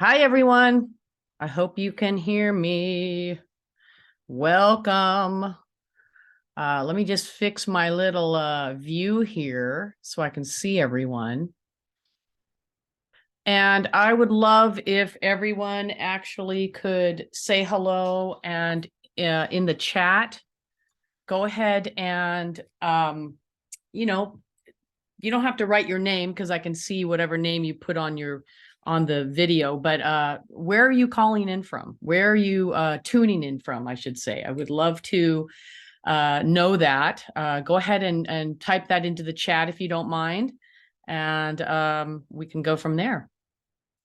Hi, everyone. I hope you can hear me. Welcome. Let me just fix my little view here so I can see everyone. And I would love if everyone actually could say hello and in the chat, go ahead and, you know, you don't have to write your name because I can see whatever name you put on the video, but where are you calling in from? Where are you tuning in from, I should say? I would love to know that. Go ahead and type that into the chat if you don't mind, and we can go from there.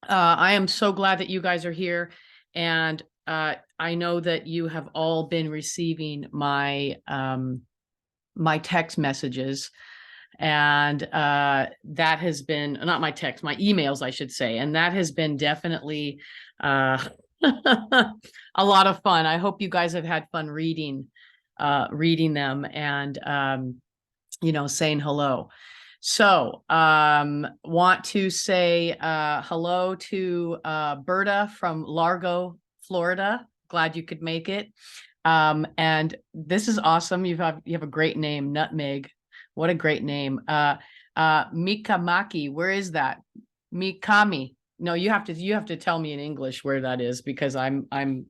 I am so glad that you guys are here, and I know that you have all been receiving my my text messages, and that has been not my text, my emails, I should say, and that has been definitely a lot of fun. I hope you guys have had fun reading them and saying hello. So want to say hello to Berta from Largo, Florida. Glad you could make it. And this is awesome. You have a great name, Nutmeg. What a great name. Mikamaki, where is that? Mikami. No, you have to tell me in English where that is, because I'm I'm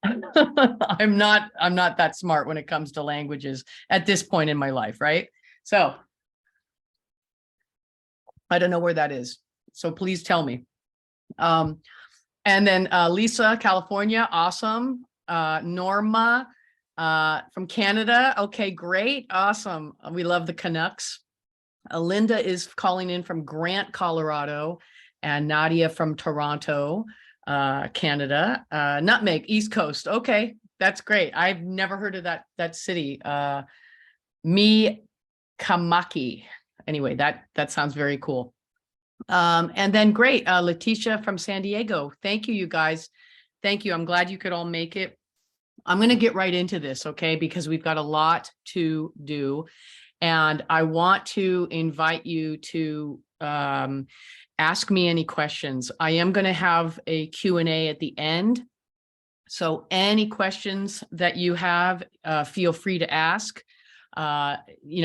not that smart when it comes to languages at this point in my life, right? So I don't know where that is. So please tell me. And then Lisa, California, awesome. Norma from Canada. Okay, great. Awesome. We love the Canucks. Linda is calling in from Grant, Colorado, and Nadia from Toronto, Canada. Nutmeg, East Coast. Okay, that's great. I've never heard of that city. Kamaki. Anyway, that sounds very cool. And then great, Letitia from San Diego. Thank you, you guys. Thank you. I'm glad you could all make it. I'm going to get right into this, okay, because we've got a lot to do. And I want to invite you to ask me any questions. I am going to have a Q&A at the end. So any questions that you have, feel free to ask,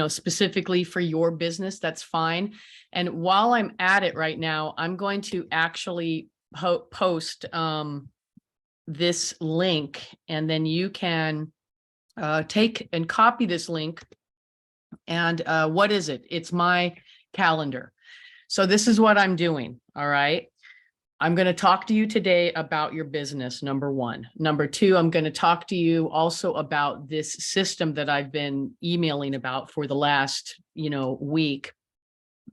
specifically for your business, that's fine. And while I'm at it right now, I'm going to actually post this link, and then you can take and copy this link. And what is it? It's my calendar. So this is what I'm doing. All right. I'm going to talk to you today about your business, number one. Number two, I'm going to talk to you also about this system that I've been emailing about for the last, week.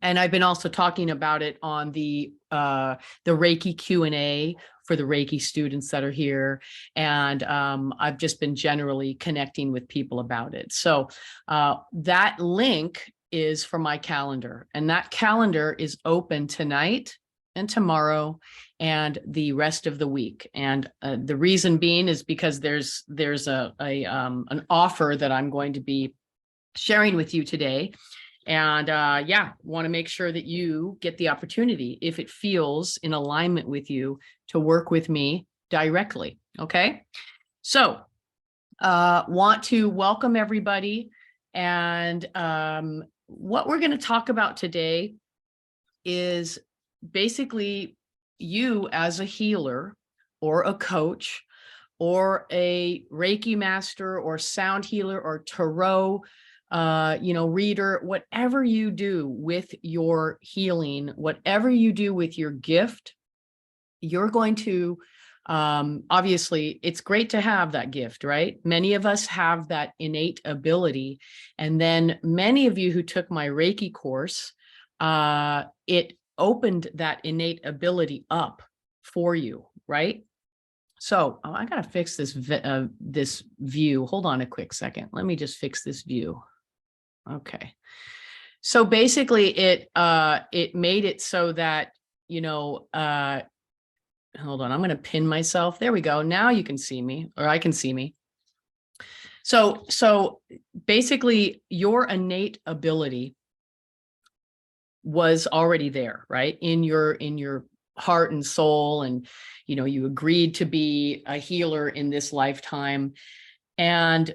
And I've been also talking about it on the Reiki Q&A for the Reiki students that are here. And I've just been generally connecting with people about it. So that link is for my calendar, and that calendar is open tonight and tomorrow and the rest of the week. And the reason being is because there's an offer that I'm going to be sharing with you today. And want to make sure that you get the opportunity, if it feels in alignment with you, to work with me directly. Okay. So want to welcome everybody. And what we're going to talk about today is basically you as a healer or a coach or a Reiki master or sound healer or tarot reader, whatever you do with your healing, whatever you do with your gift, you're going to, obviously, it's great to have that gift, right? Many of us have that innate ability. And then many of you who took my Reiki course, it opened that innate ability up for you, right? So I got to fix this view. Hold on a quick second. Let me just fix this view. Okay. So basically it made it so that, hold on, I'm going to pin myself. There we go. Now you can see me, or I can see me. So basically your innate ability was already there, right? In your heart and soul, and, you agreed to be a healer in this lifetime. And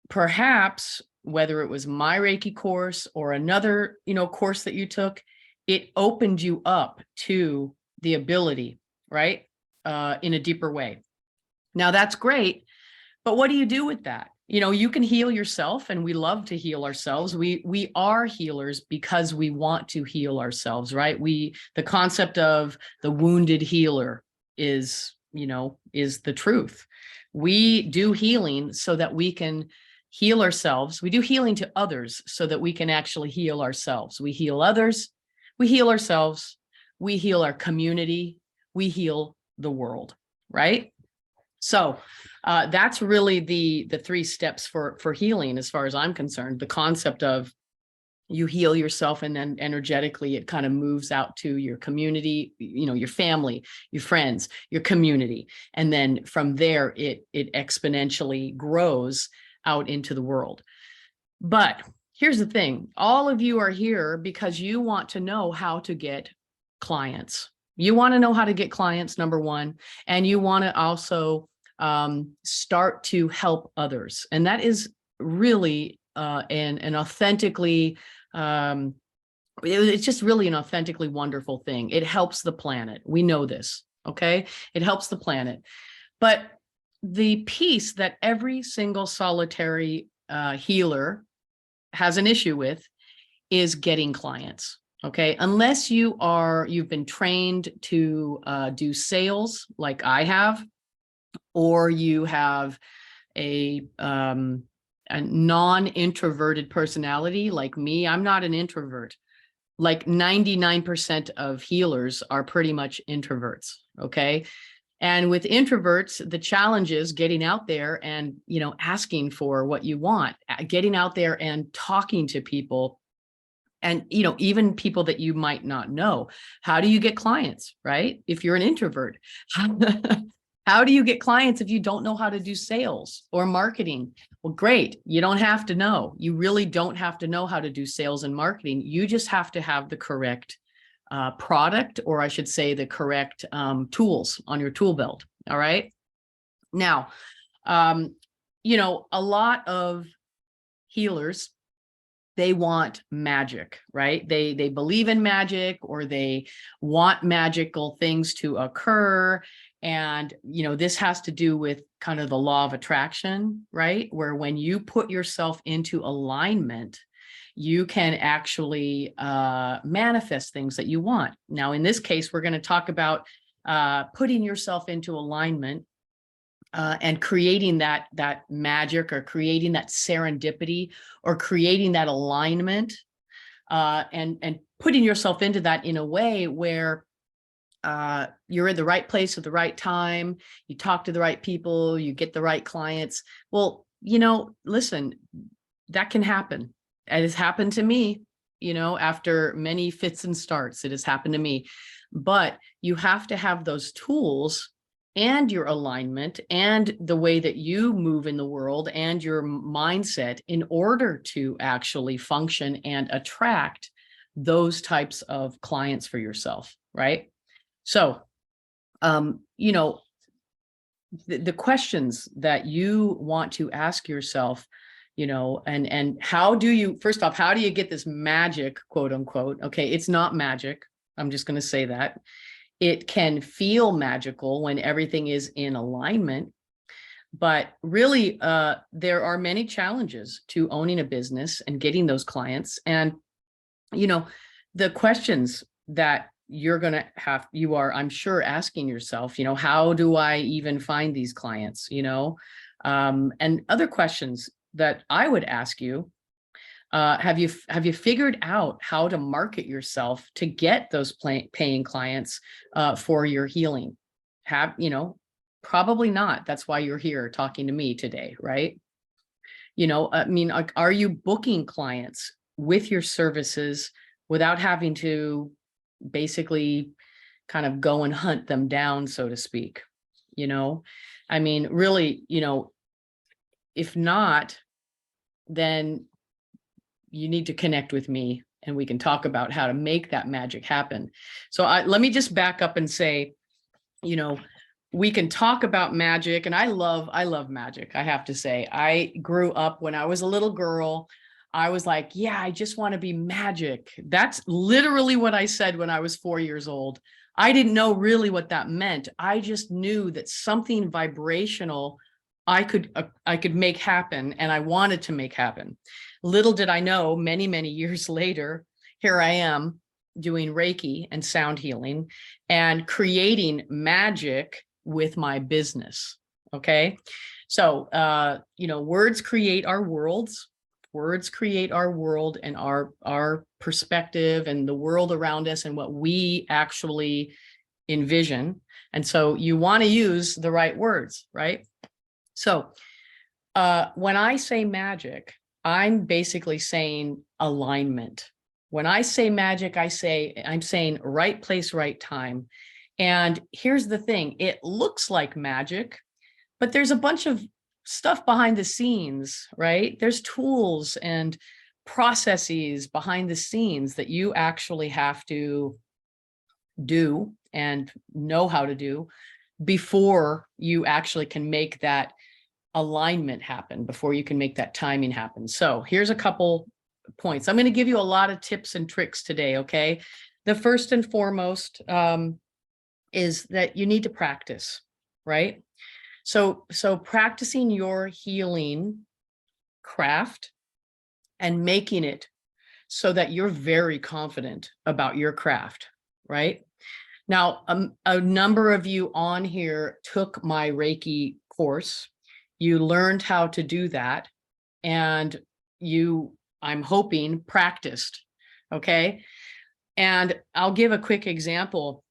perhaps whether it was my Reiki course or another, course that you took, it opened you up to the ability, right? In a deeper way. Now that's great, but what do you do with that? You can heal yourself, and we love to heal ourselves. We are healers because we want to heal ourselves, right? The concept of the wounded healer is the truth. We do healing so that we can heal ourselves. We do healing to others so that we can actually heal ourselves. We heal others, we heal ourselves, we heal our community, we heal the world, right? So that's really the 3 steps for healing, as far as I'm concerned. The concept of you heal yourself, and then energetically it kind of moves out to your community, your family, your friends, your community. And then from there, it exponentially grows out into the world. But here's the thing. All of you are here because you want to know how to get clients. You want to know how to get clients, number one, and you want to also start to help others. And that is really an authentically, it's just really an authentically wonderful thing. It helps the planet. We know this, okay? It helps the planet. But the piece that every single solitary healer has an issue with is getting clients. Okay, unless you've been trained to do sales like I have, or you have a non-introverted personality like me. I'm not an introvert. Like 99% of healers are pretty much introverts. Okay. And with introverts, the challenge is getting out there and, asking for what you want, getting out there and talking to people. And, even people that you might not know. How do you get clients, right? If you're an introvert, how do you get clients if you don't know how to do sales or marketing? Well, great. You don't have to know. You really don't have to know how to do sales and marketing. You just have to have the correct product, or I should say the correct tools on your tool belt. All right. Now, a lot of healers, they want magic, right? They believe in magic, or they want magical things to occur. And, this has to do with kind of the law of attraction, right? Where when you put yourself into alignment, you can actually manifest things that you want. Now, in this case, we're going to talk about putting yourself into alignment and creating that magic, or creating that serendipity, or creating that alignment, and putting yourself into that in a way where you're in the right place at the right time. You talk to the right people, you get the right clients. Well, listen, that can happen. It has happened to me, after many fits and starts. It has happened to me. But you have to have those tools, and your alignment, and the way that you move in the world, and your mindset, in order to actually function and attract those types of clients for yourself, right? So, the questions that you want to ask yourself, and how do you, first off, how do you get this magic, quote unquote? Okay, it's not magic. I'm just going to say that. It can feel magical when everything is in alignment, but really there are many challenges to owning a business and getting those clients. And, the questions that you are, I'm sure, asking yourself, how do I even find these clients, and other questions that I would ask you. Have you figured out how to market yourself to get those paying clients for your healing? Probably not. That's why you're here talking to me today, right? Are you booking clients with your services without having to basically kind of go and hunt them down, so to speak? Really, if not, then you need to connect with me, and we can talk about how to make that magic happen. So let me just back up and say, we can talk about magic, and I love magic. I have to say, I grew up when I was a little girl. I was like, yeah, I just want to be magic. That's literally what I said when I was 4 years old. I didn't know really what that meant. I just knew that something vibrational I could make happen, and I wanted to make happen. Little did I know, many, many years later, here I am doing Reiki and sound healing and creating magic with my business. Okay. So, words create our worlds. Words create our world and our perspective and the world around us and what we actually envision. And so you want to use the right words, right? So when I say magic, I'm basically saying alignment. When I say magic, I'm saying right place, right time. And here's the thing, it looks like magic, but there's a bunch of stuff behind the scenes, right? There's tools and processes behind the scenes that you actually have to do and know how to do before you actually can make that alignment happen, before you can make that timing happen. So here's a couple points. I'm going to give you a lot of tips and tricks today, okay? The first and foremost is that you need to practice, right? So practicing your healing craft and making it so that you're very confident about your craft, right? Now, a number of you on here took my Reiki course. You learned how to do that, and I'm hoping, practiced, okay? And I'll give a quick example.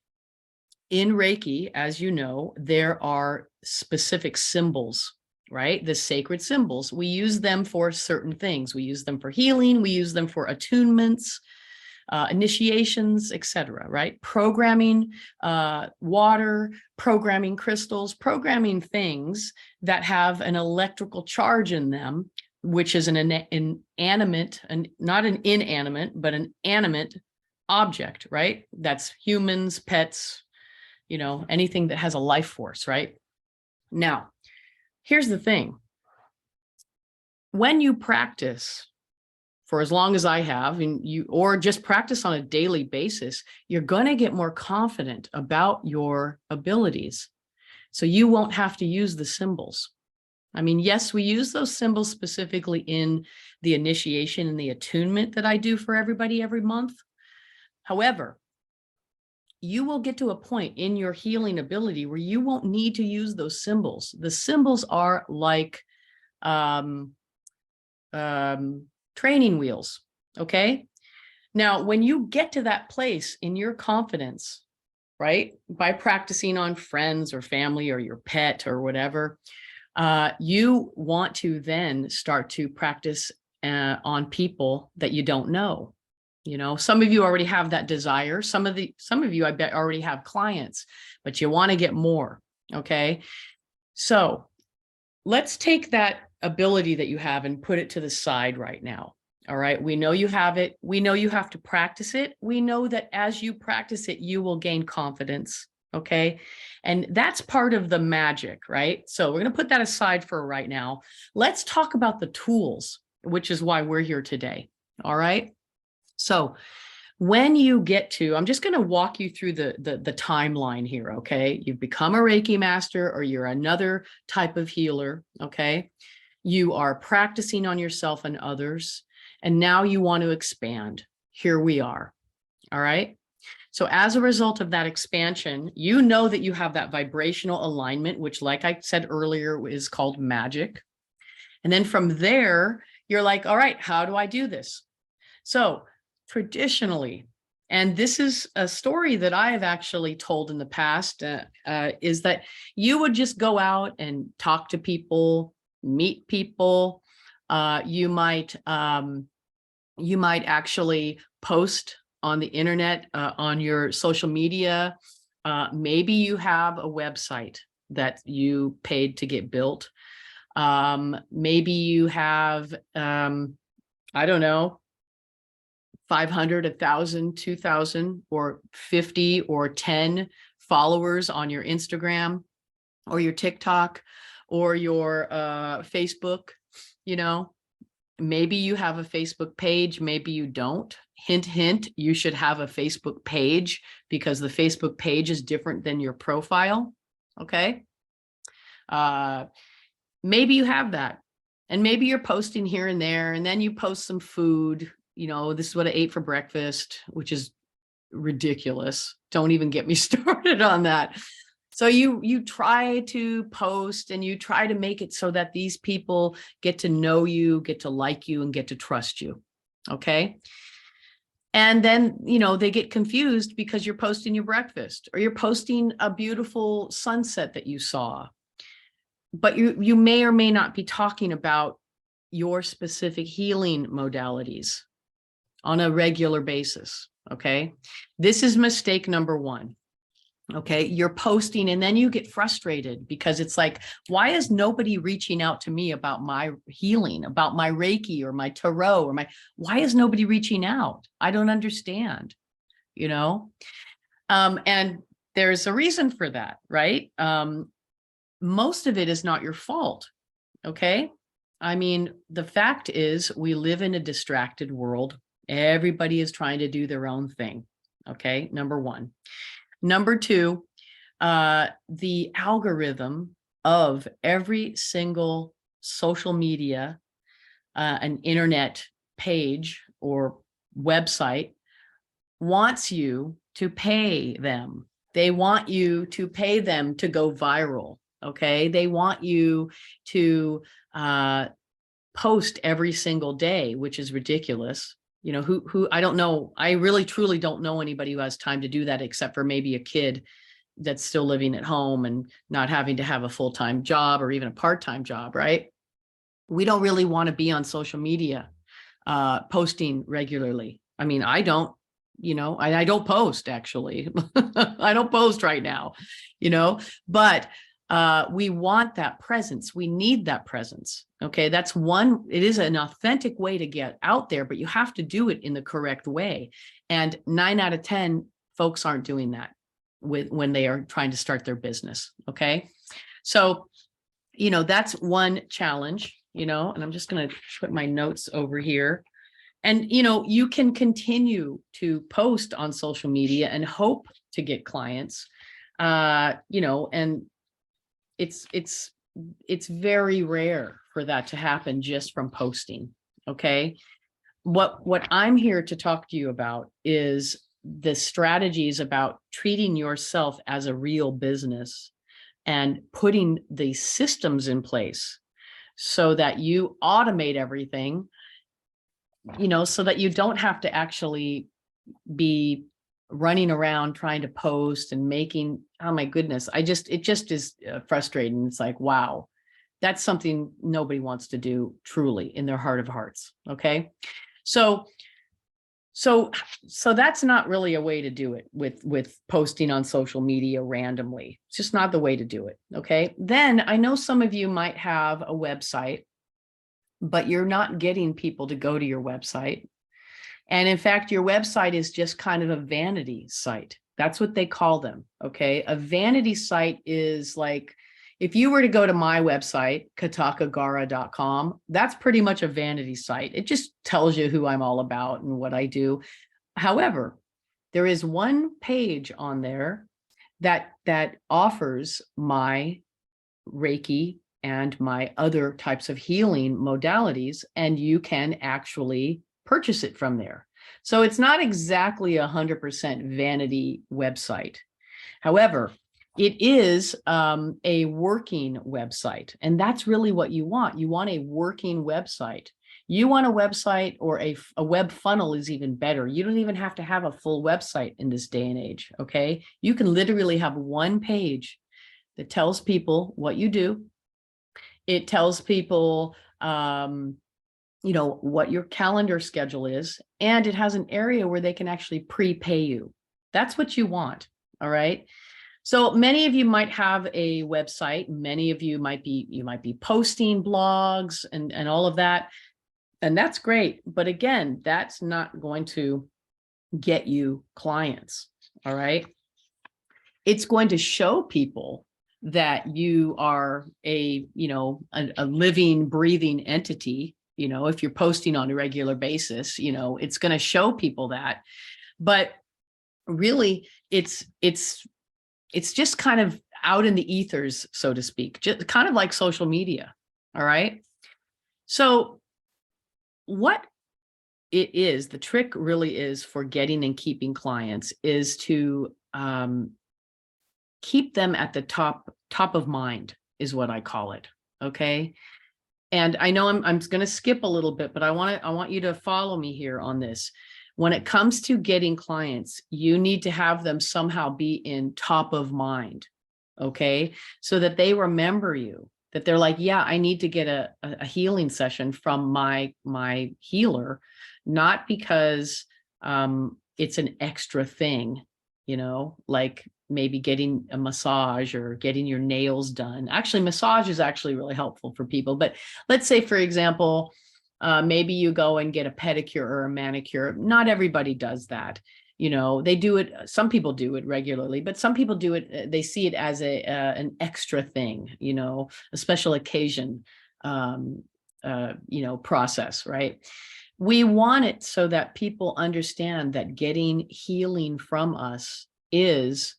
In Reiki, as you know, there are specific symbols, right? The sacred symbols. We use them for certain things. We use them for healing. We use them for attunements, initiations, etc. Right? Programming water, programming crystals, programming things that have an electrical charge in them, which is an inanimate, and not an inanimate, but an animate object, right? That's humans, pets, anything that has a life force, right? Now, here's the thing. When you practice for as long as I have, or just practice on a daily basis, you're going to get more confident about your abilities. So you won't have to use the symbols. I mean, yes, we use those symbols specifically in the initiation and the attunement that I do for everybody every month. However, you will get to a point in your healing ability where you won't need to use those symbols. The symbols are like training wheels, okay? Now, when you get to that place in your confidence, right, by practicing on friends or family or your pet or whatever, you want to then start to practice on people that you don't know. Some of you already have that desire. Some of you, I bet, already have clients, but you want to get more. Okay. So let's take that ability that you have and put it to the side right now. All right. We know you have it. We know you have to practice it. We know that as you practice it, you will gain confidence. Okay. And that's part of the magic, right? So we're going to put that aside for right now. Let's talk about the tools, which is why we're here today. All right. So when you get to, I'm just going to walk you through the timeline here, okay? You've become a Reiki master, or you're another type of healer, okay? You are practicing on yourself and others, and now you want to expand. Here we are, all right? So as a result of that expansion, you know that you have that vibrational alignment, which, like I said earlier, is called magic. And then from there, you're like, all right, how do I do this? So traditionally, and this is a story that I have actually told in the past, is that you would just go out and talk to people, meet people. You might actually post on the internet, on your social media. Maybe you have a website that you paid to get built. Maybe you have, I don't know, 500, 1,000, 2,000, or 50 or 10 followers on your Instagram or your TikTok or your Facebook, you know, maybe you have a Facebook page, maybe you don't. Hint, hint, you should have a Facebook page because the Facebook page is different than your profile. Okay. Maybe you have that. And maybe you're posting here and there, and then you post some food. You know, this is what I ate for breakfast, which is ridiculous. Don't even get me started on that. So you try to post and you try to make it so that these people get to know you, get to like you, and get to trust you. Okay. And then, you know, they get confused because you're posting your breakfast or you're posting a beautiful sunset that you saw. But you may or may not be talking about your specific healing modalities on a regular basis. Okay. This is mistake number one. Okay. You're posting and then you get frustrated because it's like, why is nobody reaching out to me about my healing, about my Reiki or my tarot or why is nobody reaching out? I don't understand, you know? And there's a reason for that, right? Most of it is not your fault. Okay. I mean, the fact is we live in a distracted world. Everybody is trying to do their own thing. Okay. Number one. Number two, the algorithm of every single social media, an internet page or website wants you to pay them. They want you to pay them to go viral. Okay. They want you to post every single day, which is ridiculous. You know, who I don't know. I really, truly don't know anybody who has time to do that, except for maybe a kid that's still living at home and not having to have a full-time job or even a part-time job, right? We don't really want to be on social media, posting regularly. I mean, I don't, you know, I don't post actually. I don't post right now, you know, but we want that presence. We need that presence. Okay. That's one, it is an authentic way to get out there, but you have to do it in the correct way. And 9 out of 10 folks aren't doing that when they are trying to start their business. Okay. So, you know, that's one challenge, you know, and I'm just going to put my notes over here. And, you know, you can continue to post on social media and hope to get clients, you know, and it's very rare for that to happen just from posting. Okay. What I'm here to talk to you about is the strategies about treating yourself as a real business and putting the systems in place so that you automate everything, you know, so that you don't have to actually be running around trying to post and making, oh my goodness, it just is frustrating. It's like, wow, that's something nobody wants to do truly in their heart of hearts. Okay. So that's not really a way to do it with posting on social media randomly. It's just not the way to do it. Okay. Then I know some of you might have a website, but you're not getting people to go to your website. And in fact, your website is just kind of a vanity site. That's what they call them. Okay. A vanity site is like, if you were to go to my website, katakagara.com, that's pretty much a vanity site. It just tells you who I'm all about and what I do. However, there is one page on there that offers my Reiki and my other types of healing modalities, and you can actually purchase it from there. So it's not exactly 100% vanity website. However, it is a working website, and that's really what you want. You want a working website. You want a website, or a web funnel is even better. You don't even have to have a full website in this day and age. Okay. You can literally have one page that tells people what you do. It tells people, you know, what your calendar schedule is, and it has an area where they can actually prepay you. That's what you want. All right. So many of you might have a website. Many of you might be posting blogs and all of that. And that's great. But again, that's not going to get you clients. All right. It's going to show people that you are a living, breathing entity. If you're posting on a regular basis, it's going to show people that. But really, it's just kind of out in the ethers, so to speak, just kind of like social media. All right. So what it is, the trick really is for getting and keeping clients is to keep them at the top of mind, is what I call it. Okay. And I know I'm going to skip a little bit, but I want you to follow me here on this. When it comes to getting clients, you need to have them somehow be in top of mind. Okay. So that they remember you, that they're like, yeah, I need to get a healing session from my healer, not because it's an extra thing, like maybe getting a massage or getting your nails done. Actually, massage is actually really helpful for people. But let's say, for example, maybe you go and get a pedicure or a manicure. Not everybody does that. They do it. Some people do it regularly, but some people do it. They see it as an extra thing, a special occasion, process, right? We want it so that people understand that getting healing from us is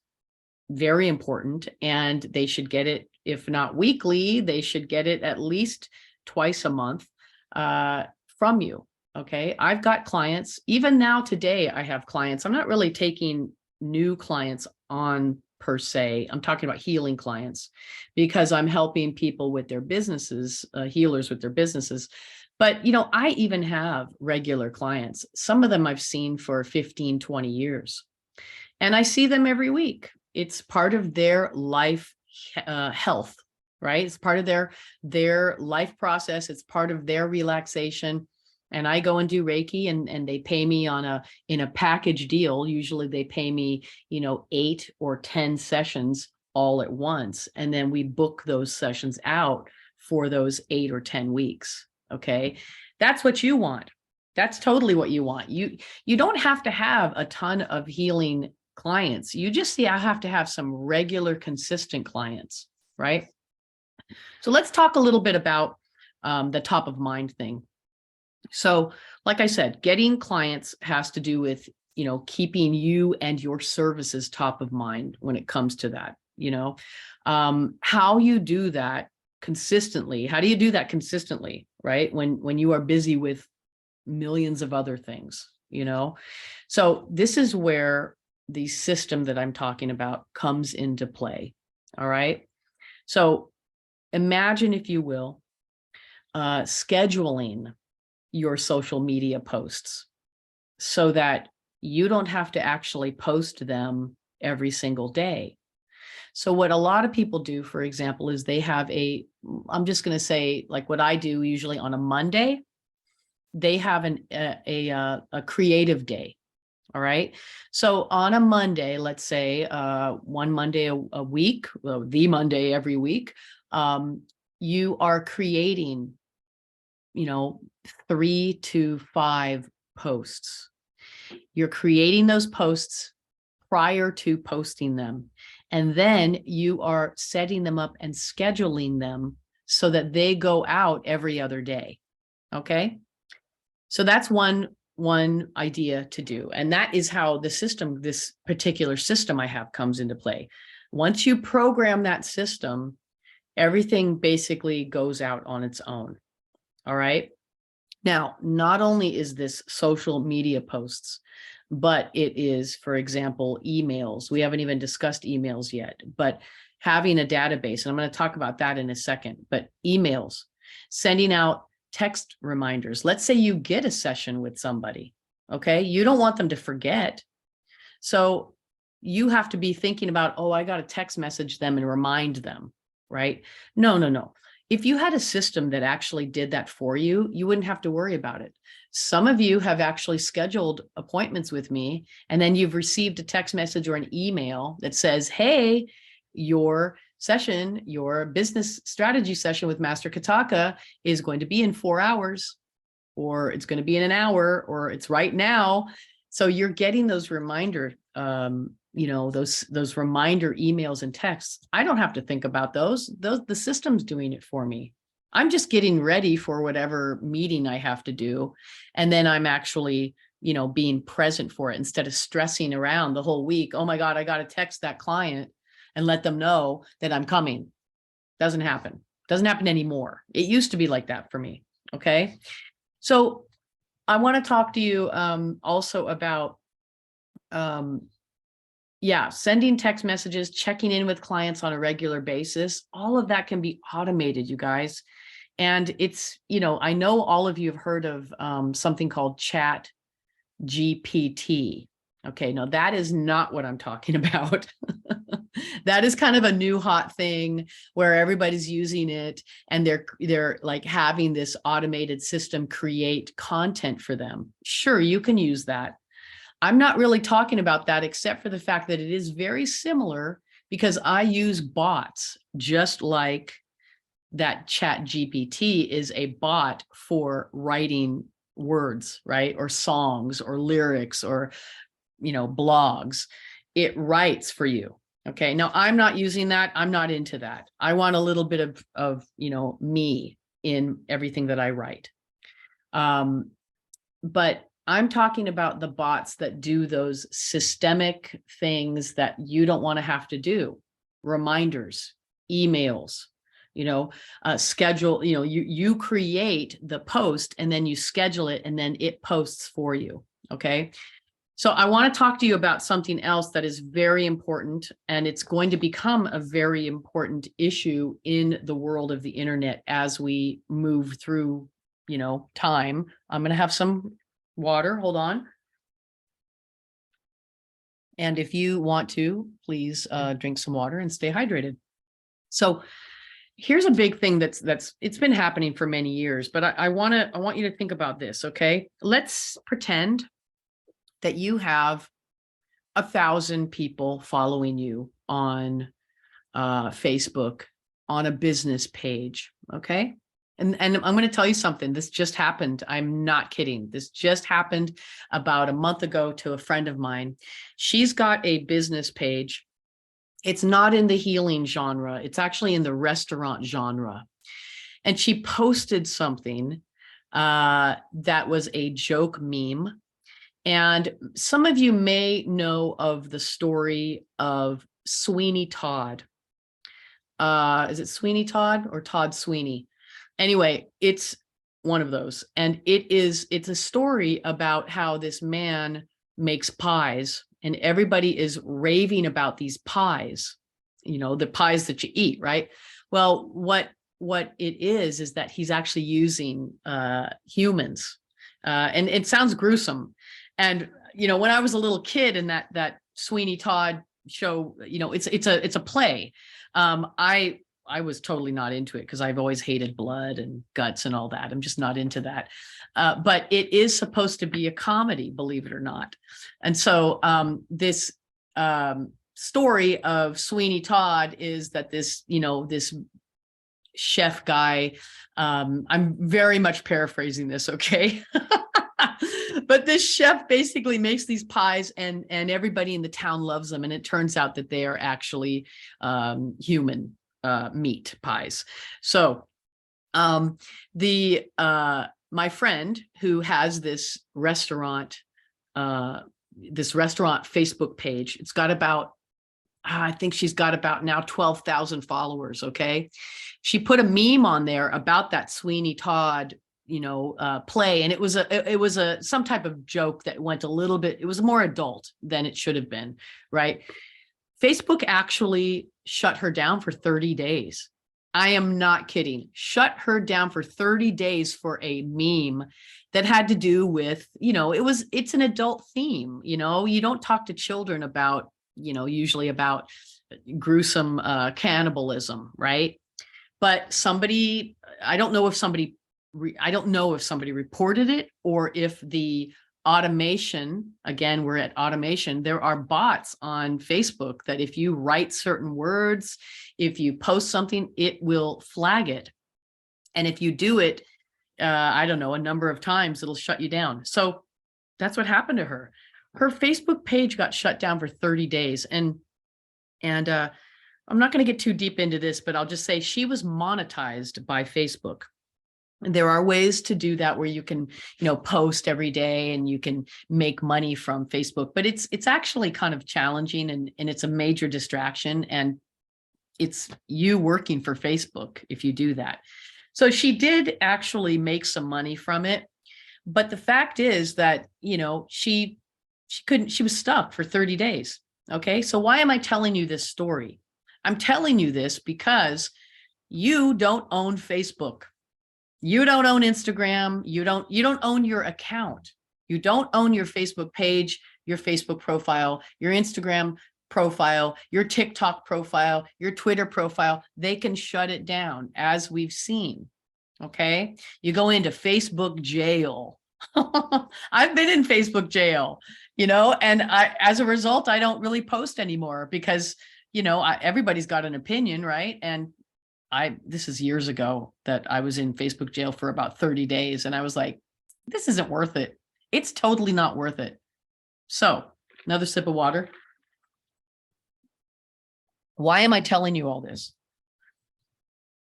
very important, and they should get it, if not weekly, they should get it at least twice a month from you. Okay. I've got clients, even now today, I have clients. I'm not really taking new clients on per se. I'm talking about healing clients because I'm helping people with their businesses, healers with their businesses. But, I even have regular clients. Some of them I've seen for 15, 20 years, and I see them every week. It's part of their life health, right? It's part of their life process. It's part of their relaxation. And I go and do Reiki, and they pay me in a package deal. Usually they pay me, 8 or 10 sessions all at once. And then we book those sessions out for those 8 or 10 weeks. Okay. That's what you want. That's totally what you want. You don't have to have a ton of healing clients. You just have to have some regular, consistent clients, right? So let's talk a little bit about the top of mind thing. So, like I said, getting clients has to do with, keeping you and your services top of mind when it comes to that. How you do that consistently. How do you do that consistently, right? When you are busy with millions of other things, So this is where the system that I'm talking about comes into play. All right. So imagine, if you will, scheduling your social media posts so that you don't have to actually post them every single day. So what a lot of people do, for example, is they have I'm just going to say, like what I do usually on a Monday, they have a creative day. All right. So on a Monday, let's say one Monday a week, the Monday every week, you are creating, 3 to 5 posts. You're creating those posts prior to posting them. And then you are setting them up and scheduling them so that they go out every other day. Okay. So that's one idea to do. And that is how this particular system I have comes into play. Once you program that system, everything basically goes out on its own. All right. Now, not only is this social media posts, but it is, for example, emails. We haven't even discussed emails yet, but having a database, and I'm going to talk about that in a second, but emails, sending out text reminders. Let's say you get a session with somebody, okay? You don't want them to forget. So you have to be thinking about, oh, I got to text message them and remind them, right? No. If you had a system that actually did that for you, you wouldn't have to worry about it. Some of you have actually scheduled appointments with me, and then you've received a text message or an email that says, hey, your session, your business strategy session with Master Kataka is going to be in 4 hours. or it's going to be in an hour, or it's right now. So you're getting those reminder, those reminder emails and texts. I don't have to think about those. The system's doing it for me. I'm just getting ready for whatever meeting I have to do. And then I'm actually, being present for it instead of stressing around the whole week. Oh my God, I got to text that client and let them know that I'm coming. Doesn't happen. Doesn't happen anymore. It used to be like that for me. Okay. So I want to talk to you also about, sending text messages, checking in with clients on a regular basis. All of that can be automated, you guys. And it's, I know all of you have heard of something called Chat GPT. Okay, no, that is not what I'm talking about. That is kind of a new hot thing where everybody's using it, and they're like having this automated system create content for them. Sure, you can use that. I'm not really talking about that, except for the fact that it is very similar, because I use bots just like that. Chat GPT is a bot for writing words, right? Or songs or lyrics or, blogs. It writes for you. Okay. Now I'm not using that. I'm not into that. I want a little bit of me in everything that I write. But I'm talking about the bots that do those systemic things that you don't want to have to do. Reminders, emails, schedule, you create the post and then you schedule it and then it posts for you. Okay. So I want to talk to you about something else that is very important, and it's going to become a very important issue in the world of the internet as we move through, time. I'm going to have some water. Hold on. And if you want to, please drink some water and stay hydrated. So here's a big thing that's it's been happening for many years, but I want you to think about this. Okay. Let's pretend that you have 1,000 people following you on Facebook on a business page. Okay. And I'm going to tell you something. This just happened. I'm not kidding. This just happened about a month ago to a friend of mine. She's got a business page. It's not in the healing genre. It's actually in the restaurant genre. And she posted something that was a joke meme. And some of you may know of the story of Sweeney Todd. Is it Sweeney Todd or Todd Sweeney? Anyway, it's one of those. And it's a story about how this man makes pies, and everybody is raving about these pies, the pies that you eat, right? Well, what it is that he's actually using humans. And it sounds gruesome. And, when I was a little kid in that Sweeney Todd show, it's a play. I was totally not into it because I've always hated blood and guts and all that. I'm just not into that. But it is supposed to be a comedy, believe it or not. And so this story of Sweeney Todd is that this chef guy, I'm very much paraphrasing this, okay? But this chef basically makes these pies, and everybody in the town loves them. And it turns out that they are actually human meat pies. So my friend who has this restaurant Facebook page, it's got about, I think she's got about now 12,000 followers. Okay. She put a meme on there about that Sweeney Todd play, and it was some type of joke that went a little bit, it was more adult than it should have been, right? Facebook actually shut her down for 30 days. I am not kidding. Shut her down for 30 days for a meme that had to do with, it's an adult theme. You don't talk to children about, usually about gruesome cannibalism, right? But I don't know if somebody reported it, or if the automation, again, we're at automation. There are bots on Facebook that if you write certain words, if you post something, it will flag it. And if you do it, I don't know, a number of times, it'll shut you down. So that's what happened to her. Her Facebook page got shut down for 30 days. And I'm not going to get too deep into this, but I'll just say she was monetized by Facebook. And there are ways to do that where you can, post every day and you can make money from Facebook, but it's actually kind of challenging, and it's a major distraction, and it's you working for Facebook if you do that. So she did actually make some money from it. But the fact is that, she was stuck for 30 days. Okay. So why am I telling you this story? I'm telling you this because you don't own Facebook. You don't own Instagram. You don't own your account. You don't own your Facebook page, your Facebook profile, your Instagram profile, your TikTok profile, your Twitter profile. They can shut it down, as we've seen. Okay. You go into Facebook jail. I've been in Facebook jail, and as a result, I don't really post anymore because, everybody's got an opinion, right? And this is years ago that I was in Facebook jail for about 30 days. And I was like, this isn't worth it. It's totally not worth it. So another sip of water. Why am I telling you all this?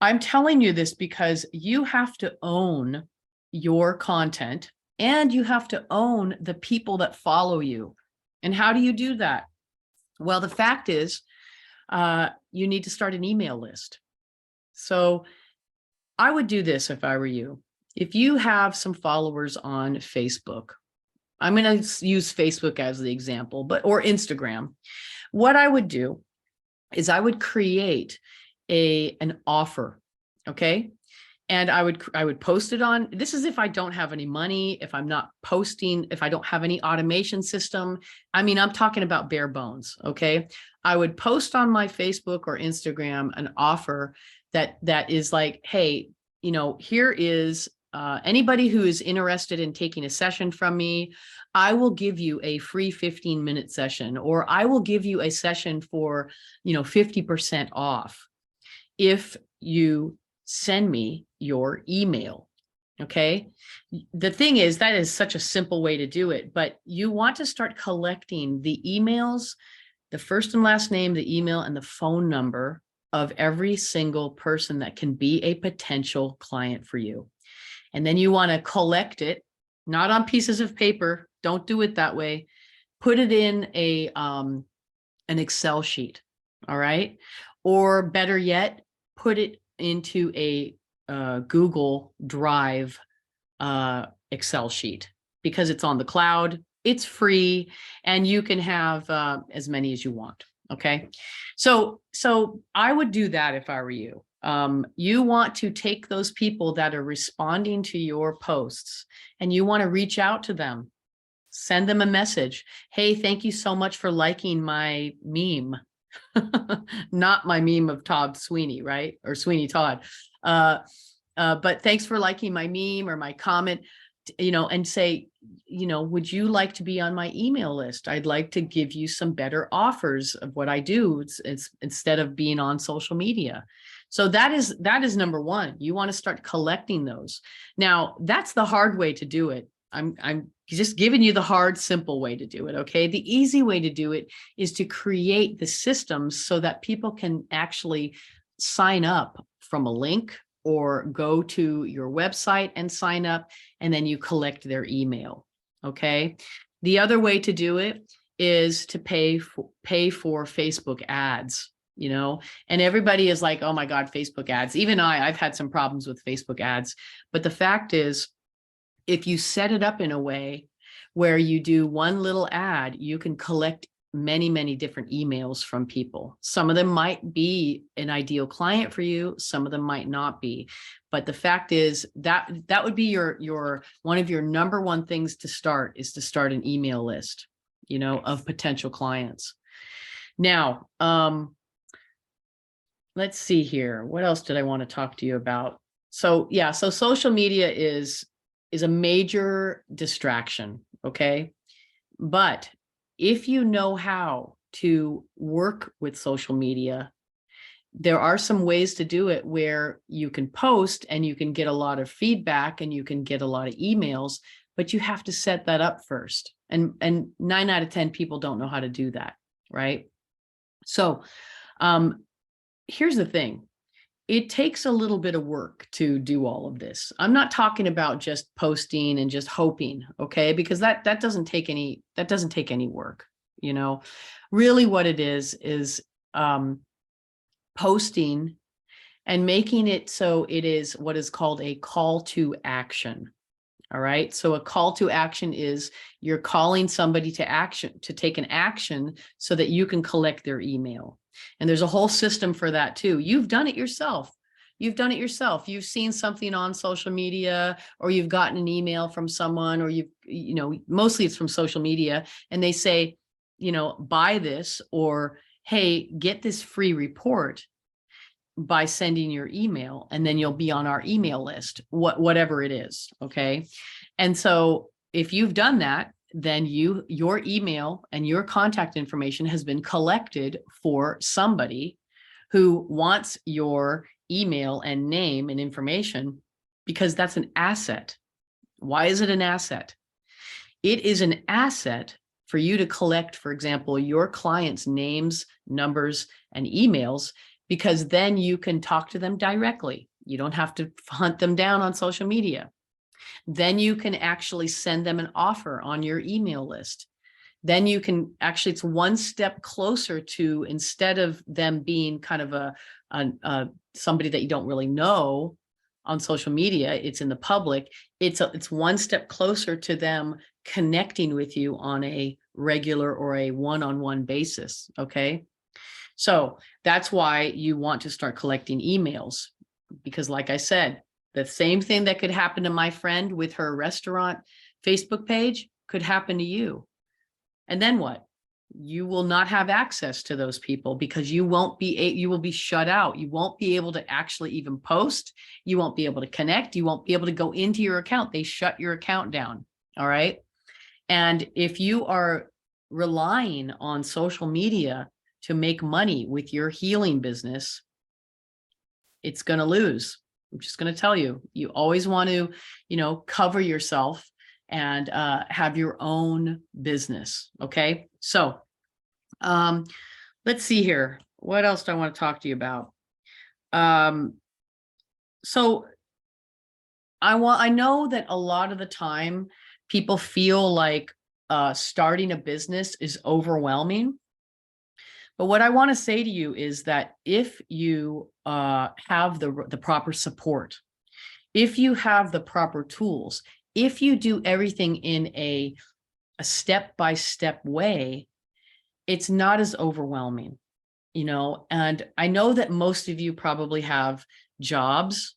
I'm telling you this because you have to own your content, and you have to own the people that follow you. And how do you do that? Well, the fact is, you need to start an email list. So I would do this if I were you. If you have some followers on Facebook, I'm going to use Facebook as the example, or Instagram. What I would do is I would create an offer. Okay. And I would post it on, this is if I don't have any money, if I'm not posting, if I don't have any automation system. I mean, I'm talking about bare bones. Okay. I would post on my Facebook or Instagram an offer that is like, hey, here is anybody who is interested in taking a session from me. I will give you a free 15-minute session, or I will give you a session for, 50% off if you send me your email. Okay. The thing is, that is such a simple way to do it, but you want to start collecting the emails, the first and last name, the email, and the phone number of every single person that can be a potential client for you. And then you want to collect it, not on pieces of paper. Don't do it that way. Put it in an Excel sheet. All right. Or better yet, put it into a Google Drive Excel sheet, because it's on the cloud, it's free, and you can have as many as you want. Okay. So I would do that if I were you. You want to take those people that are responding to your posts, and you want to reach out to them, send them a message. Hey, thank you so much for liking my meme. Not my meme of Todd Sweeney, right? Or Sweeney Todd. But thanks for liking my meme or my comment, and say, would you like to be on my email list? I'd like to give you some better offers of what I do. It's instead of being on social media. So that is number one. You want to start collecting those. Now, that's the hard way to do it. I'm just giving you the hard, simple way to do it. Okay. The easy way to do it is to create the systems so that people can actually sign up from a link, or go to your website and sign up, and then you collect their email. Okay. The other way to do it is to pay for Facebook ads, and everybody is like, oh my God, Facebook ads. Even I've had some problems with Facebook ads, but the fact is, if you set it up in a way where you do one little ad, you can collect many, many different emails from people. Some of them might be an ideal client for you. Some of them might not be. But the fact is that would be your one of your number one things to start, is to start an email list, of potential clients. Now, let's see here. What else did I want to talk to you about? So yeah, so social media is a major distraction. Okay. But if you know how to work with social media, There are some ways to do it where you can post and you can get a lot of feedback and you can get a lot of emails, but you have to set that up first. And 9 out of 10 people don't know how to do that, right? So here's the thing. It takes a little bit of work to do all of this. I'm not talking about just posting and just hoping, okay? Because that doesn't take any work, you know. Really what it is posting and making it so it is what is called a call to action. All right. So a call to action is you're calling somebody to action, to take an action so that you can collect their email. And there's a whole system for that too. You've done it yourself. You've done it yourself. You've seen something on social media, or you've gotten an email from someone, or mostly it's from social media, and they say, buy this, or, hey, get this free report by sending your email, and then you'll be on our email list, whatever it is. Okay. And so if you've done that, then your email and your contact information has been collected for somebody who wants your email and name and information, because that's an asset. Why is it an asset? It is an asset for you to collect, for example, your clients' names, numbers, and emails, because then you can talk to them directly. You don't have to hunt them down on social media. Then you can actually send them an offer on your email list. Then you can actually, it's one step closer to, instead of them being kind of somebody that you don't really know on social media, it's in the public, it's one step closer to them connecting with you on a regular or a one-on-one basis. Okay. So that's why you want to start collecting emails, because like I said, the same thing that could happen to my friend with her restaurant Facebook page could happen to you. And then what? You will not have access to those people, because you will be shut out. You won't be able to actually even post. You won't be able to connect. You won't be able to go into your account. They shut your account down. All right. And if you are relying on social media to make money with your healing business, it's going to lose. I'm just going to tell you, you always want to, cover yourself and have your own business. Okay. So let's see here. What else do I want to talk to you about? So I know that a lot of the time people feel like starting a business is overwhelming. But what I want to say to you is that if you have the proper support, if you have the proper tools, if you do everything in a step-by-step way, it's not as overwhelming, and I know that most of you probably have jobs,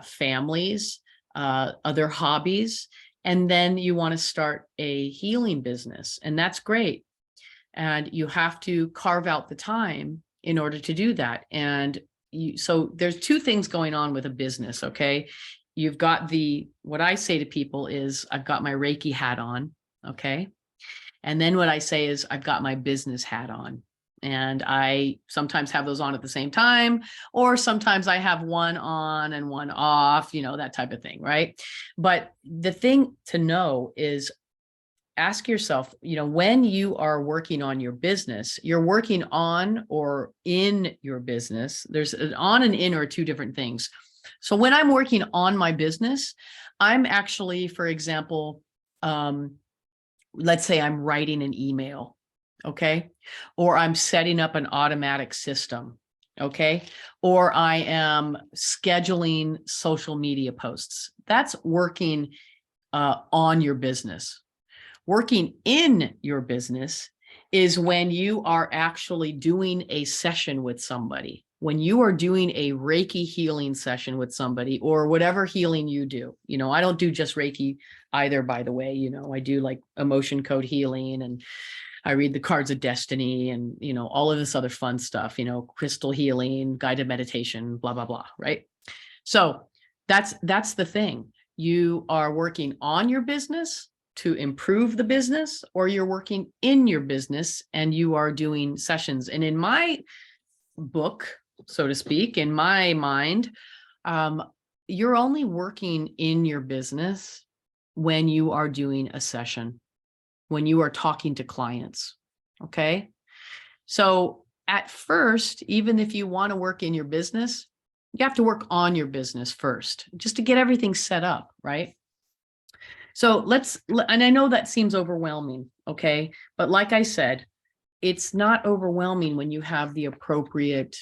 families, other hobbies, and then you want to start a healing business, and that's great. And you have to carve out the time in order to do that. And so there's two things going on with a business. Okay. You've got what I say to people is, I've got my Reiki hat on. Okay. And then what I say is, I've got my business hat on. And I sometimes have those on at the same time, or sometimes I have one on and one off, that type of thing. Right. But the thing to know is, ask yourself, when you are working on your business, you're working on or in your business. There's an on and in are two different things. So when I'm working on my business, I'm actually, for example, let's say I'm writing an email, okay? Or I'm setting up an automatic system, okay? Or I am scheduling social media posts. That's working on your business. Working in your business is when you are actually doing a session with somebody, when you are doing a Reiki healing session with somebody, or whatever healing you do. I don't do just Reiki either, by the way. I do like emotion code healing, and I read the cards of destiny, and, all of this other fun stuff, crystal healing, guided meditation, blah, blah, blah. Right. So that's the thing. You are working on your business to improve the business, or you're working in your business and you are doing sessions. And in my book, so to speak, in my mind. You're only working in your business when you are doing a session, when you are talking to clients. Okay. So at first, even if you want to work in your business, you have to work on your business first, just to get everything set up, right? So and I know that seems overwhelming, okay? But like I said, it's not overwhelming when you have the appropriate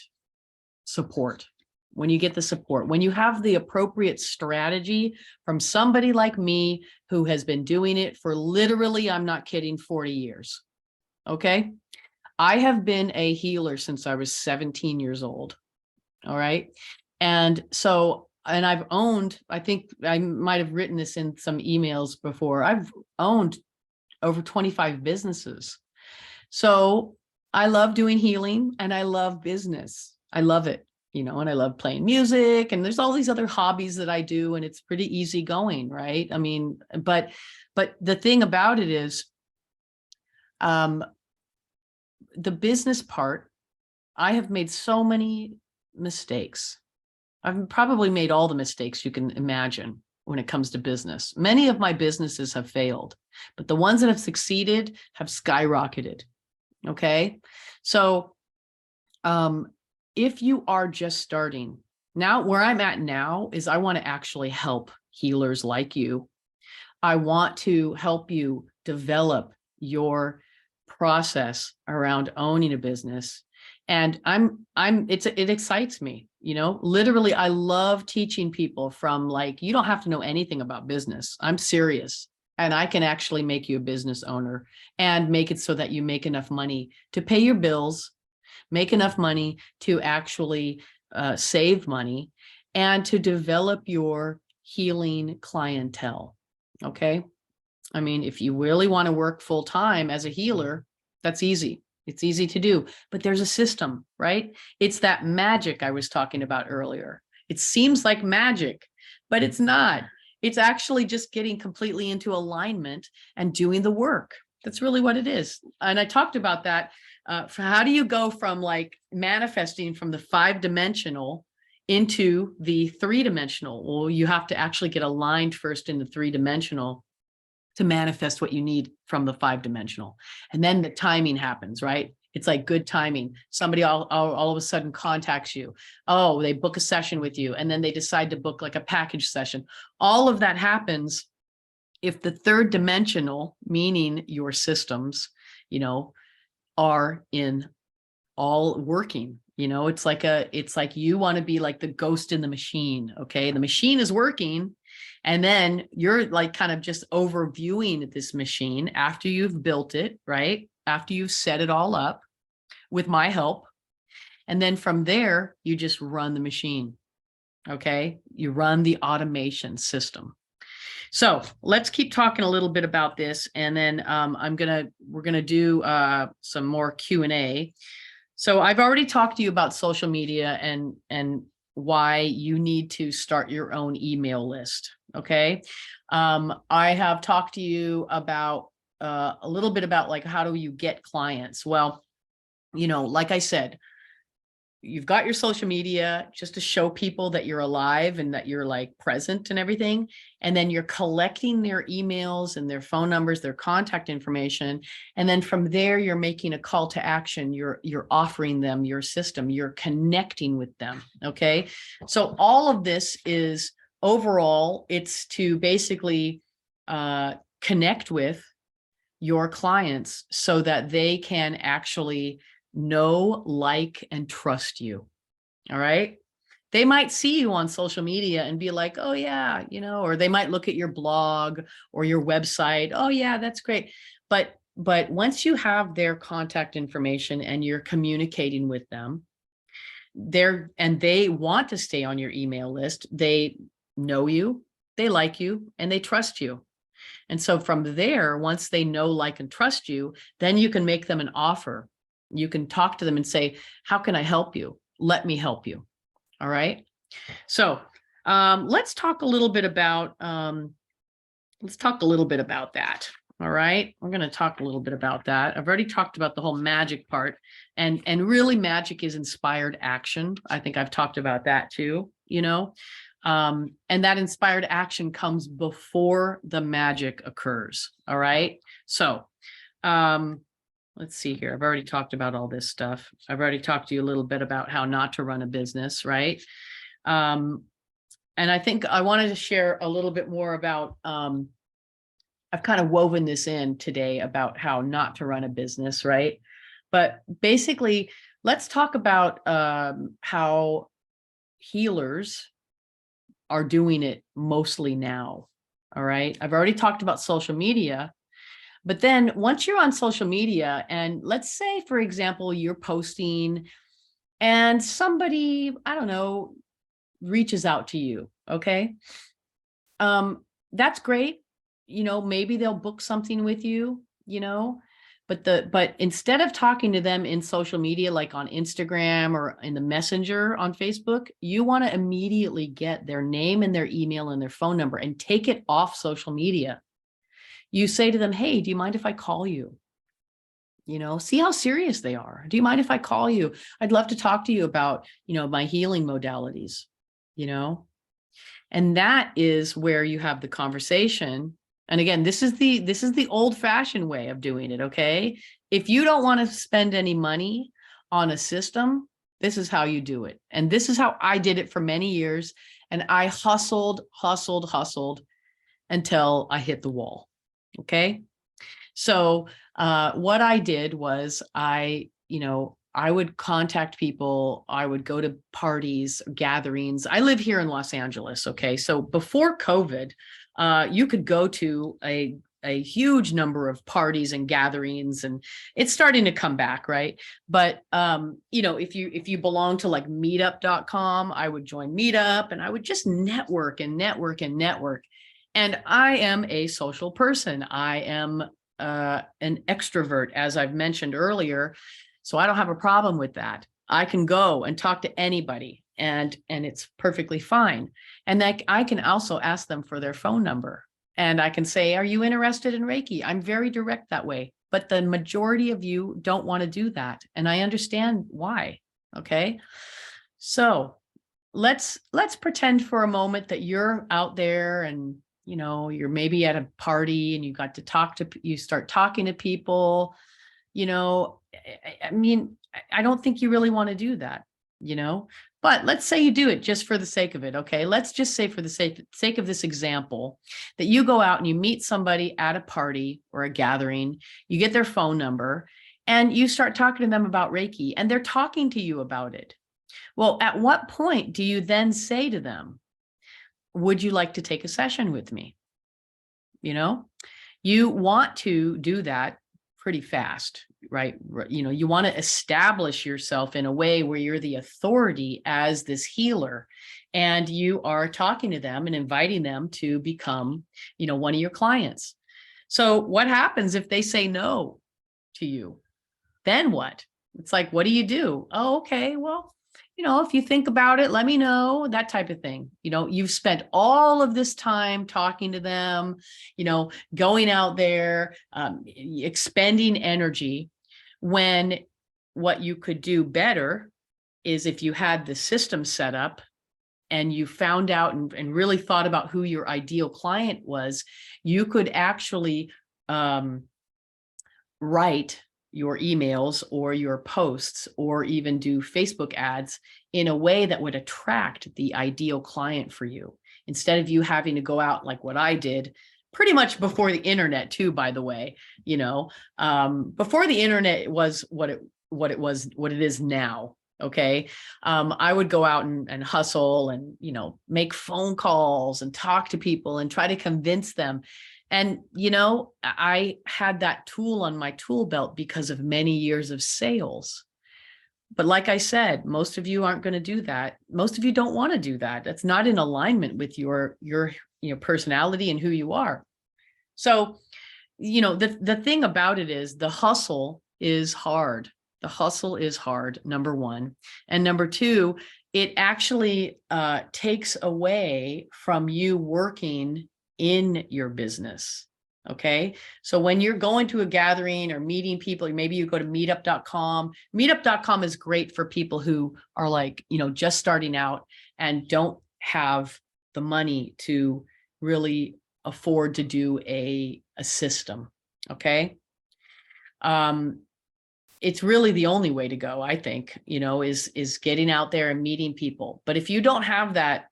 support, when you get the support, when you have the appropriate strategy from somebody like me who has been doing it for literally, I'm not kidding, 40 years, okay? I have been a healer since I was 17 years old. All right. And so, and I've owned, I think I might have written this in some emails before, I've owned over 25 businesses. So I love doing healing and I love business. I love it, and I love playing music, and there's all these other hobbies that I do, and it's pretty easy going, right? I mean, but the thing about it is, the business part, I have made so many mistakes. I've probably made all the mistakes you can imagine when it comes to business. Many of my businesses have failed, but the ones that have succeeded have skyrocketed. Okay. So, if you are just starting now, where I'm at now is I want to actually help healers like you. I want to help you develop your process around owning a business. And it excites me, literally, I love teaching people from, like, you don't have to know anything about business. I'm serious. And I can actually make you a business owner and make it so that you make enough money to pay your bills, make enough money to actually save money, and to develop your healing clientele. Okay. I mean, if you really want to work full time as a healer, that's easy. It's easy to do, but there's a system, right? It's that magic I was talking about earlier. It seems like magic, but it's not. It's actually just getting completely into alignment and doing the work. That's really what it is. And I talked about that. For how do you go from, like, manifesting from the 5-dimensional into the 3-dimensional? Well, you have to actually get aligned first in the 3-dimensional to manifest what you need from the 5-dimensional. And then the timing happens, right? It's like good timing. Somebody all of a sudden contacts you. Oh, they book a session with you, and then they decide to book like a package session. All of that happens if the 3rd-dimensional, meaning your systems, are in all working. It's like you want to be like the ghost in the machine. Okay. The machine is working. And then you're like kind of just overviewing this machine after you've built it, right? After you've set it all up with my help. And then from there, you just run the machine. Okay. You run the automation system. So let's keep talking a little bit about this. And then we're going to do some more Q&A. So I've already talked to you about social media and why you need to start your own email list. Okay. I have talked to you about a little bit about, like, how do you get clients? Well, like I said, you've got your social media just to show people that you're alive and that you're, like, present and everything. And then you're collecting their emails and their phone numbers, their contact information. And then from there, you're making a call to action. You're offering them your system. You're connecting with them. Okay. So all of this is overall, it's to basically connect with your clients so that they can actually know, like, and trust you. All right. They might see you on social media and be like, oh yeah, or they might look at your blog or your website. Oh yeah, that's great. But once you have their contact information and you're communicating with them, they want to stay on your email list. They know you, they like you, and they trust you. And so from there, once they know, like, and trust you, then you can make them an offer. You can talk to them and say, how can I help you? Let me help you. All right. So let's talk a little bit about that. All right. We're going to talk a little bit about that. I've already talked about the whole magic part, and really magic is inspired action. I think I've talked about that too, and that inspired action comes before the magic occurs. All right. So, let's see here. I've already talked about all this stuff. I've already talked to you a little bit about how not to run a business, right? And I think I wanted to share a little bit more about, I've kind of woven this in today about how not to run a business, right? But basically, let's talk about how healers are doing it mostly now. All right. I've already talked about social media, but then once you're on social media, and let's say, for example, you're posting and somebody, I don't know, reaches out to you. Okay. That's great. Maybe they'll book something with you, but instead of talking to them in social media, like on Instagram or in the Messenger on Facebook, you want to immediately get their name and their email and their phone number and take it off social media. You say to them, hey, do you mind if I call you? See how serious they are. Do you mind if I call you? I'd love to talk to you about, my healing modalities, and that is where you have the conversation. And again, this is the old-fashioned way of doing it. Okay. If you don't want to spend any money on a system, this is how you do it. And this is how I did it for many years. And I hustled until I hit the wall. Okay. So what I did was I would contact people. I would go to parties, gatherings. I live here in Los Angeles. Okay. So before COVID, you could go to a huge number of parties and gatherings, and it's starting to come back. Right. But, if you belong to like meetup.com, I would join Meetup, and I would just network and network and network. And I am a social person. I am an extrovert, as I've mentioned earlier. So I don't have a problem with that. I can go and talk to anybody, and it's perfectly fine. And that I can also ask them for their phone number, and I can say, are you interested in Reiki? I'm very direct that way, but the majority of you don't want to do that. And I understand why. Okay. So let's pretend for a moment that you're out there, and you're maybe at a party, and you start talking to people. I mean, I don't think you really want to do that, but let's say you do it just for the sake of it. Okay. Let's just say, for the sake of this example, that you go out and you meet somebody at a party or a gathering, you get their phone number, and you start talking to them about Reiki, and they're talking to you about it. Well, at what point do you then say to them, would you like to take a session with me? You want to do that pretty fast, right? You want to establish yourself in a way where you're the authority as this healer, and you are talking to them and inviting them to become, one of your clients. So what happens if they say no to you? Then what? It's like, what do you do? Oh, okay. Well, if you think about it, let me know, that type of thing. You've spent all of this time talking to them, going out there, expending energy, when what you could do better is, if you had the system set up and you found out and really thought about who your ideal client was, you could actually write your emails or your posts, or even do Facebook ads in a way that would attract the ideal client for you, instead of you having to go out like what I did pretty much before the internet too, by the way. Before the internet was what it is now. Okay. I would go out and hustle and, make phone calls and talk to people and try to convince them. And, I had that tool on my tool belt because of many years of sales. But like I said, most of you aren't going to do that. Most of you don't want to do that. That's not in alignment with your personality and who you are. So, the thing about it is, the hustle is hard. The hustle is hard, number one. And number two, it actually takes away from you working in your business. Okay. So when you're going to a gathering or meeting people, maybe you go to meetup.com. Meetup.com is great for people who are like, just starting out and don't have the money to really afford to do a system. Okay. It's really the only way to go, I think, is getting out there and meeting people. But if you don't have that,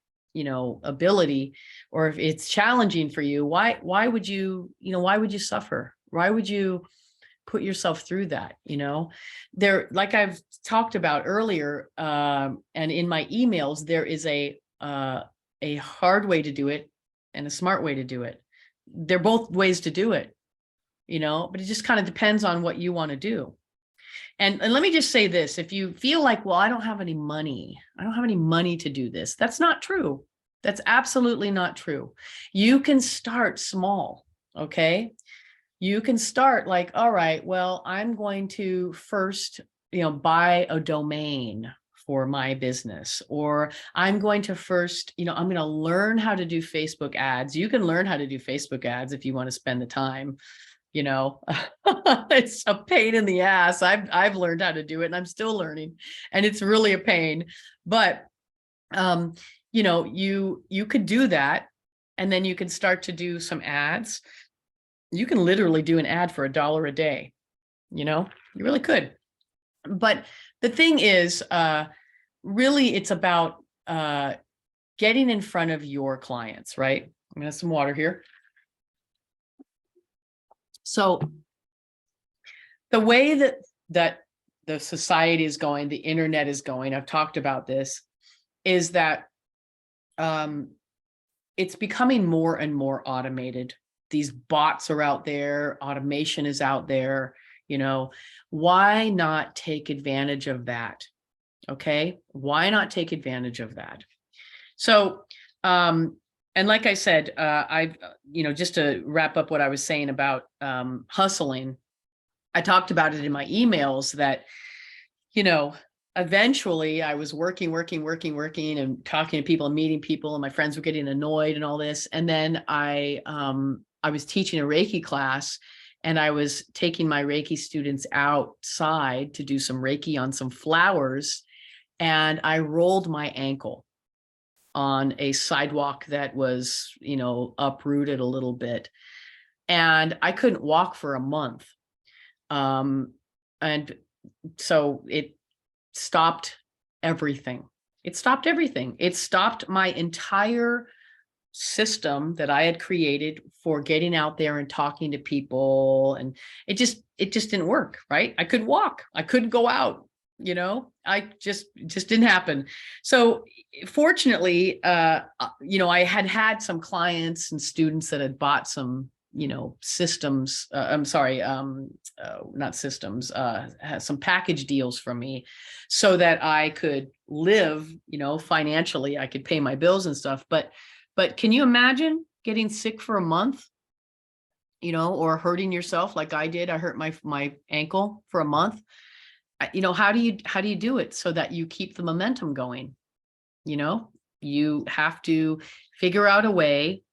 ability, or if it's challenging for you, why would you, why would you suffer? Why would you put yourself through that? There, like I've talked about earlier, and in my emails, there is a hard way to do it and a smart way to do it. They're both ways to do it, but it just kind of depends on what you want to do. And let me just say this, if you feel like, well, I don't have any money to do this, that's not true. That's absolutely not true. You can start small, okay? You can start like, all right, well, I'm going to first, buy a domain for my business, or I'm going to first, I'm going to learn how to do Facebook ads. You can learn how to do Facebook ads if you want to spend the time. It's a pain in the ass. I've learned how to do it and I'm still learning, and it's really a pain, but you could do that, and then you can start to do some ads. You can literally do an ad for $1 a day. You really could. But the thing is, really it's about getting in front of your clients, right? I'm gonna have some water here. So the way that the society is going, the internet is going, I've talked about this, is that it's becoming more and more automated. These bots are out there, automation is out there, why not take advantage of that? Okay, why not take advantage of that? So, and like I said, I've, just to wrap up what I was saying about hustling, I talked about it in my emails that, eventually I was working and talking to people and meeting people, and my friends were getting annoyed and all this. And then I was teaching a Reiki class, and I was taking my Reiki students outside to do some Reiki on some flowers, and I rolled my ankle on a sidewalk that was, uprooted a little bit, and I couldn't walk for a month. And so it stopped everything. It stopped my entire system that I had created for getting out there and talking to people. And it just didn't work, right? I couldn't walk. I couldn't go out, I just didn't happen. So fortunately, I had some clients and students that had bought some, systems, I'm sorry, not systems, some package deals from me, so that I could live, financially, I could pay my bills and stuff. But can you imagine getting sick for a month, or hurting yourself like I did? I hurt my ankle for a month. How do you do it so that you keep the momentum going? You have to figure out a way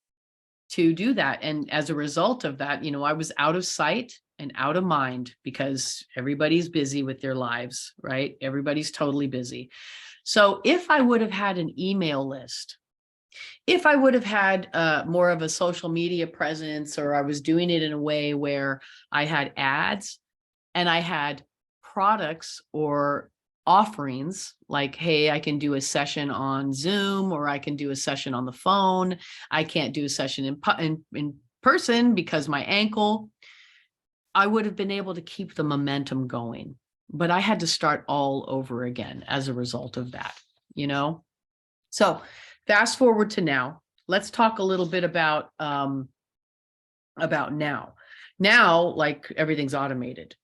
to do that. And as a result of that, I was out of sight and out of mind, because everybody's busy with their lives, right? Everybody's totally busy. So if I would have had an email list, if I would have had more of a social media presence, or I was doing it in a way where I had ads and I had products or offerings, like, hey, I can do a session on Zoom, or I can do a session on the phone. I can't do a session in person because my ankle. I would have been able to keep the momentum going, but I had to start all over again as a result of that, So fast forward to now. Let's talk a little bit about now. Now, like, everything's automated.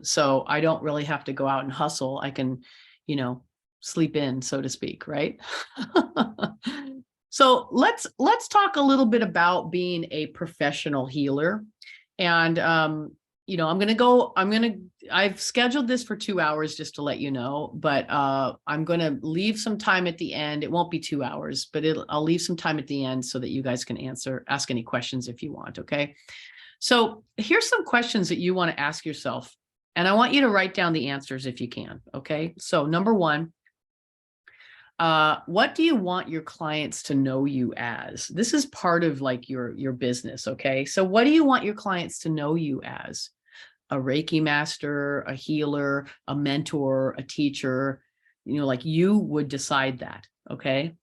So I don't really have to go out and hustle. I can, sleep in, so to speak, right? So let's talk a little bit about being a professional healer. And, I've scheduled this for 2 hours, just to let you know, but I'm going to leave some time at the end. It won't be 2 hours, but I'll leave some time at the end so that you guys can ask any questions if you want. Okay. So here's some questions that you want to ask yourself. And I want you to write down the answers if you can. Okay. So number one, what do you want your clients to know you as? This is part of like your business. Okay. So what do you want your clients to know you as? A Reiki master, a healer, a mentor, a teacher, like you would decide that. Okay.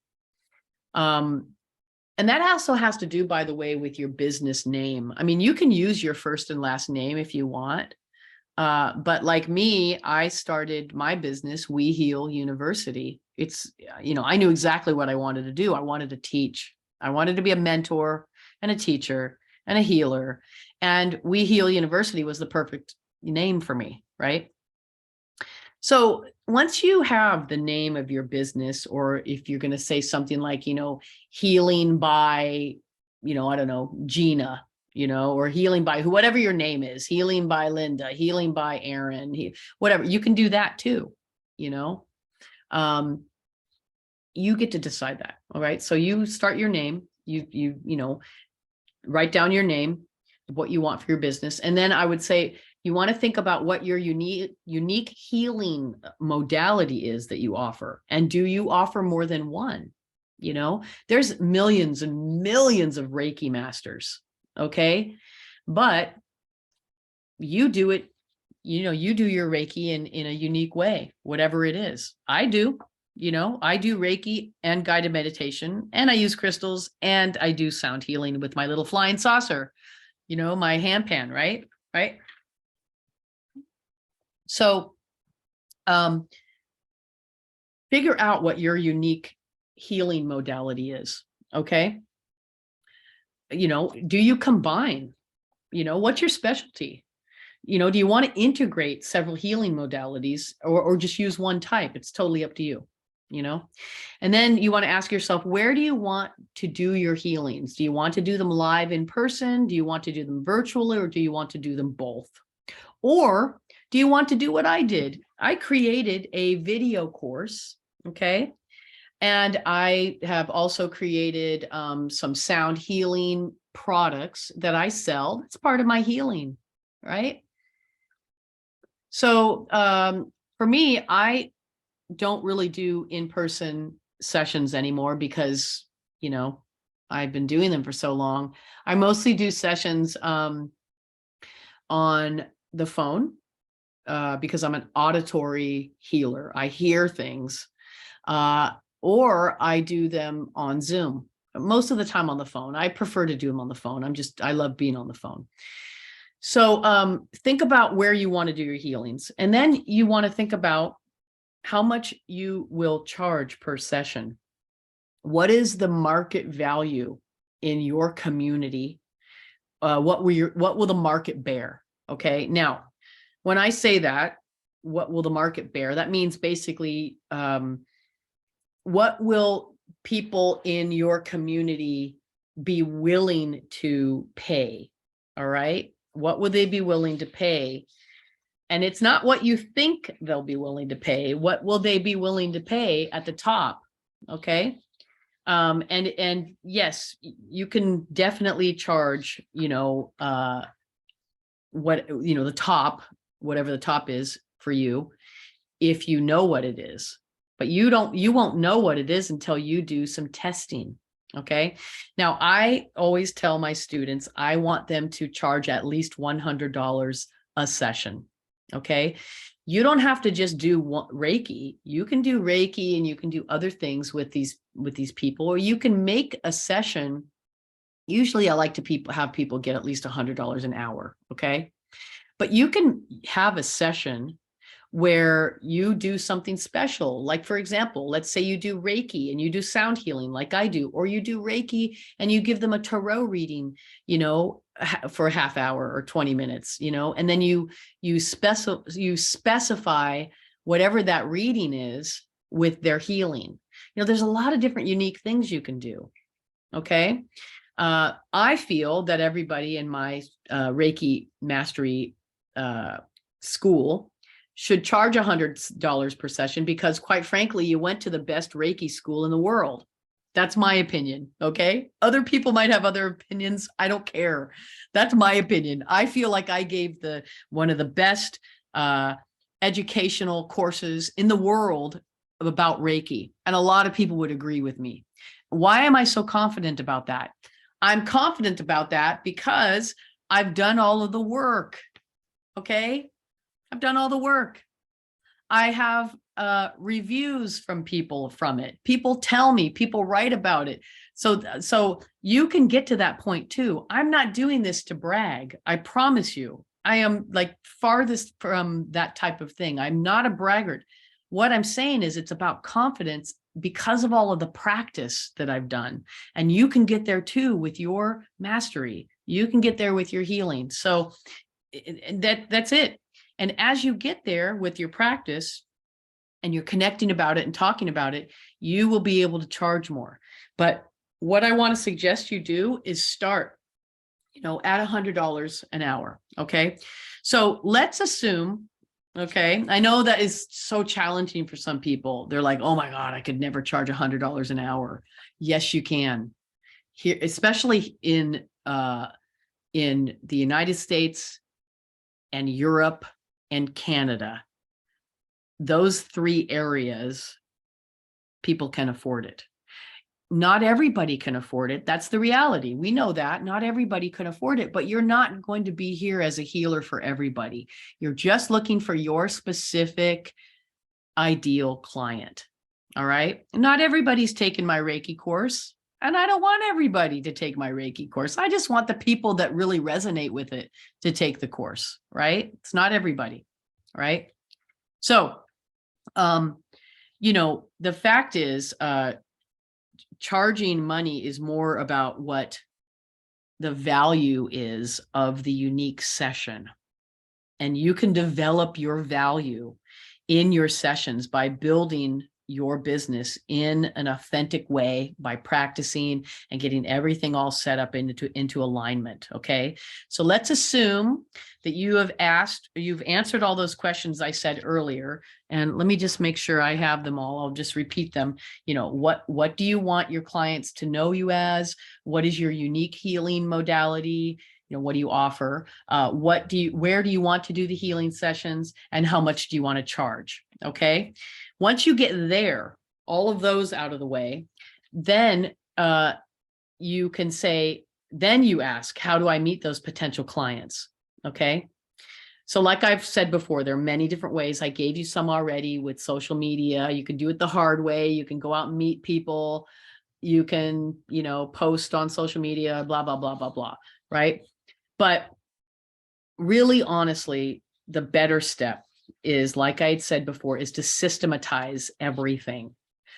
And that also has to do, by the way, with your business name. I mean, you can use your first and last name if you want. But like me, I started my business, We Heal University. It's, I knew exactly what I wanted to do. I wanted to teach. I wanted to be a mentor and a teacher and a healer. And We Heal University was the perfect name for me, right? So once you have the name of your business, or if you're going to say something like, healing by, I don't know, Gina, or healing by whatever your name is, healing by Linda, healing by Aaron, whatever, you can do that too, you get to decide that. All right. So you start your name, you write down your name, what you want for your business. And then I would say, you want to think about what your unique healing modality is that you offer. And do you offer more than one? There's millions and millions of Reiki masters. Okay. But you do it, you do your Reiki in a unique way, whatever it is. I do Reiki and guided meditation, and I use crystals, and I do sound healing with my little flying saucer, my hand pan, right? Right. So figure out what your unique healing modality is. Okay. Do you combine, what's your specialty? Do you want to integrate several healing modalities, or just use one type? It's totally up to you, and then you want to ask yourself, where do you want to do your healings? Do you want to do them live in person? Do you want to do them virtually, or do you want to do them both? Or do you want to do what I did? I created a video course, okay? And I have also created some sound healing products that I sell. It's part of my healing, right? So for me, I don't really do in-person sessions anymore because, I've been doing them for so long. I mostly do sessions on the phone. Because I'm an auditory healer. I hear things, or I do them on Zoom. Most of the time on the phone. I prefer to do them on the phone. I love being on the phone. So think about where you want to do your healings. And then you want to think about how much you will charge per session. What is the market value in your community? What will the market bear? Okay. Now, when I say that, what will the market bear? That means basically, what will people in your community be willing to pay? All right. What would they be willing to pay? And it's not what you think they'll be willing to pay. What will they be willing to pay at the top? Okay. And yes, you can definitely charge, the top, whatever the top is for you, if you know what it is. But you won't know what it is until you do some testing. Okay. Now, I always tell my students, I want them to charge at least $100 a session. Okay. You don't have to just do Reiki. You can do Reiki and you can do other things with these people, or you can make a session. Usually I like to have people get at least $100 an hour. Okay. But you can have a session where you do something special. Like, for example, let's say you do Reiki and you do sound healing like I do, or you do Reiki and you give them a tarot reading, for a half hour or 20 minutes, and then you specify whatever that reading is with their healing. There's a lot of different unique things you can do. Okay. I feel that everybody in my Reiki mastery school should charge $100 per session, because quite frankly, you went to the best Reiki school in the world. That's my opinion. Okay. Other people might have other opinions. I don't care. That's my opinion. I feel like I gave one of the best educational courses in the world about Reiki. And a lot of people would agree with me. Why am I so confident about that? I'm confident about that because I've done all of the work. Okay. I've done all the work. I have reviews from people from it. People tell me, people write about it. So you can get to that point too. I'm not doing this to brag. I promise you. I am like farthest from that type of thing. I'm not a braggart. What I'm saying is it's about confidence because of all of the practice that I've done. And you can get there too with your mastery. You can get there with your healing. So that's it. And as you get there with your practice and you're connecting about it and talking about it, you will be able to charge more. But what I want to suggest you do is start, at $100 an hour. Okay. So let's assume, okay, I know that is so challenging for some people. They're like, oh my God, I could never charge $100 an hour. Yes, you can. Here, especially in the United States and Europe and Canada, those three areas, people can afford it. Not everybody can afford it. That's the reality. We know that not everybody can afford it, but you're not going to be here as a healer for everybody. You're just looking for your specific ideal client. All right. Not everybody's taken my Reiki course, and I don't want everybody to take my Reiki course. I just want the people that really resonate with it to take the course, right? It's not everybody, right? So, the fact is, charging money is more about what the value is of the unique session. And you can develop your value in your sessions by building your business in an authentic way, by practicing and getting everything all set up into alignment. Okay. So let's assume that you've answered all those questions I said earlier. And let me just make sure I have them all. I'll just repeat them. What do you want your clients to know you as? What is your unique healing modality? What do you offer? Where do you want to do the healing sessions? And how much do you want to charge? Okay. Once you get there, all of those out of the way, then you can say, then you ask, how do I meet those potential clients? Okay. So like I've said before, there are many different ways. I gave you some already with social media. You can do it the hard way. You can go out and meet people. You can, post on social media, blah, blah, blah, blah, blah. Right. But really, honestly, the better step is, like I had said before, is to systematize everything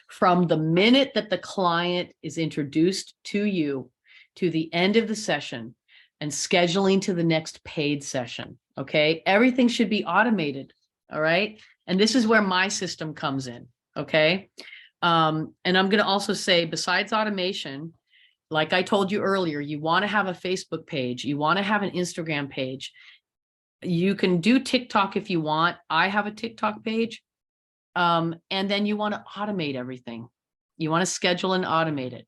from the minute that the client is introduced to you to the end of the session and scheduling to the next paid session. Okay. Everything should be automated. All right. And this is where my system comes in. Okay. And I'm going to also say, besides automation, like I told you earlier, you want to have a Facebook page. You want to have an Instagram page. You can do TikTok if you want. I have a TikTok page. And then you want to automate everything. You want to schedule and automate it,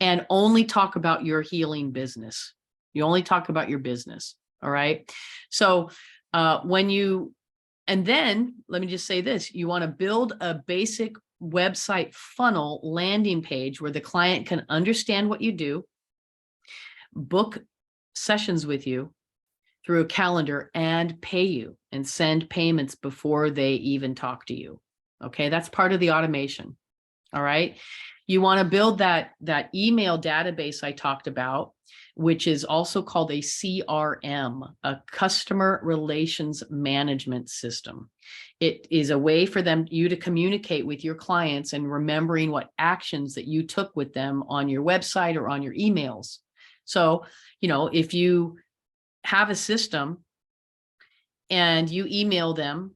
and only talk about your healing business. You only talk about your business. All right. So and then let me just say this, you want to build a basic website funnel landing page where the client can understand what you do, book sessions with you through a calendar, and pay you and send payments before they even talk to you. Okay, that's part of the automation. All right. You want to build that email database I talked about, which is also called a CRM, a customer relations management system. It is a way for you to communicate with your clients and remembering what actions that you took with them on your website or on your emails. So, if you have a system and you email them,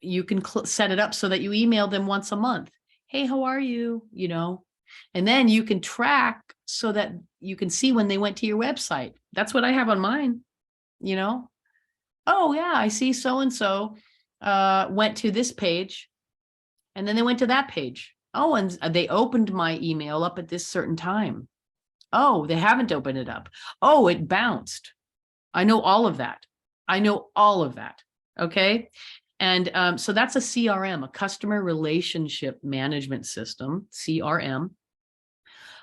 you can set it up so that you email them once a month. Hey, how are you? And then you can track so that you can see when they went to your website. That's what I have on mine. Oh yeah, I see so-and-so went to this page and then they went to that page. Oh, and they opened my email up at this certain time. Oh, they haven't opened it up. Oh, it bounced. I know all of that. I know all of that. Okay. And so that's a CRM, a customer relationship management system, CRM.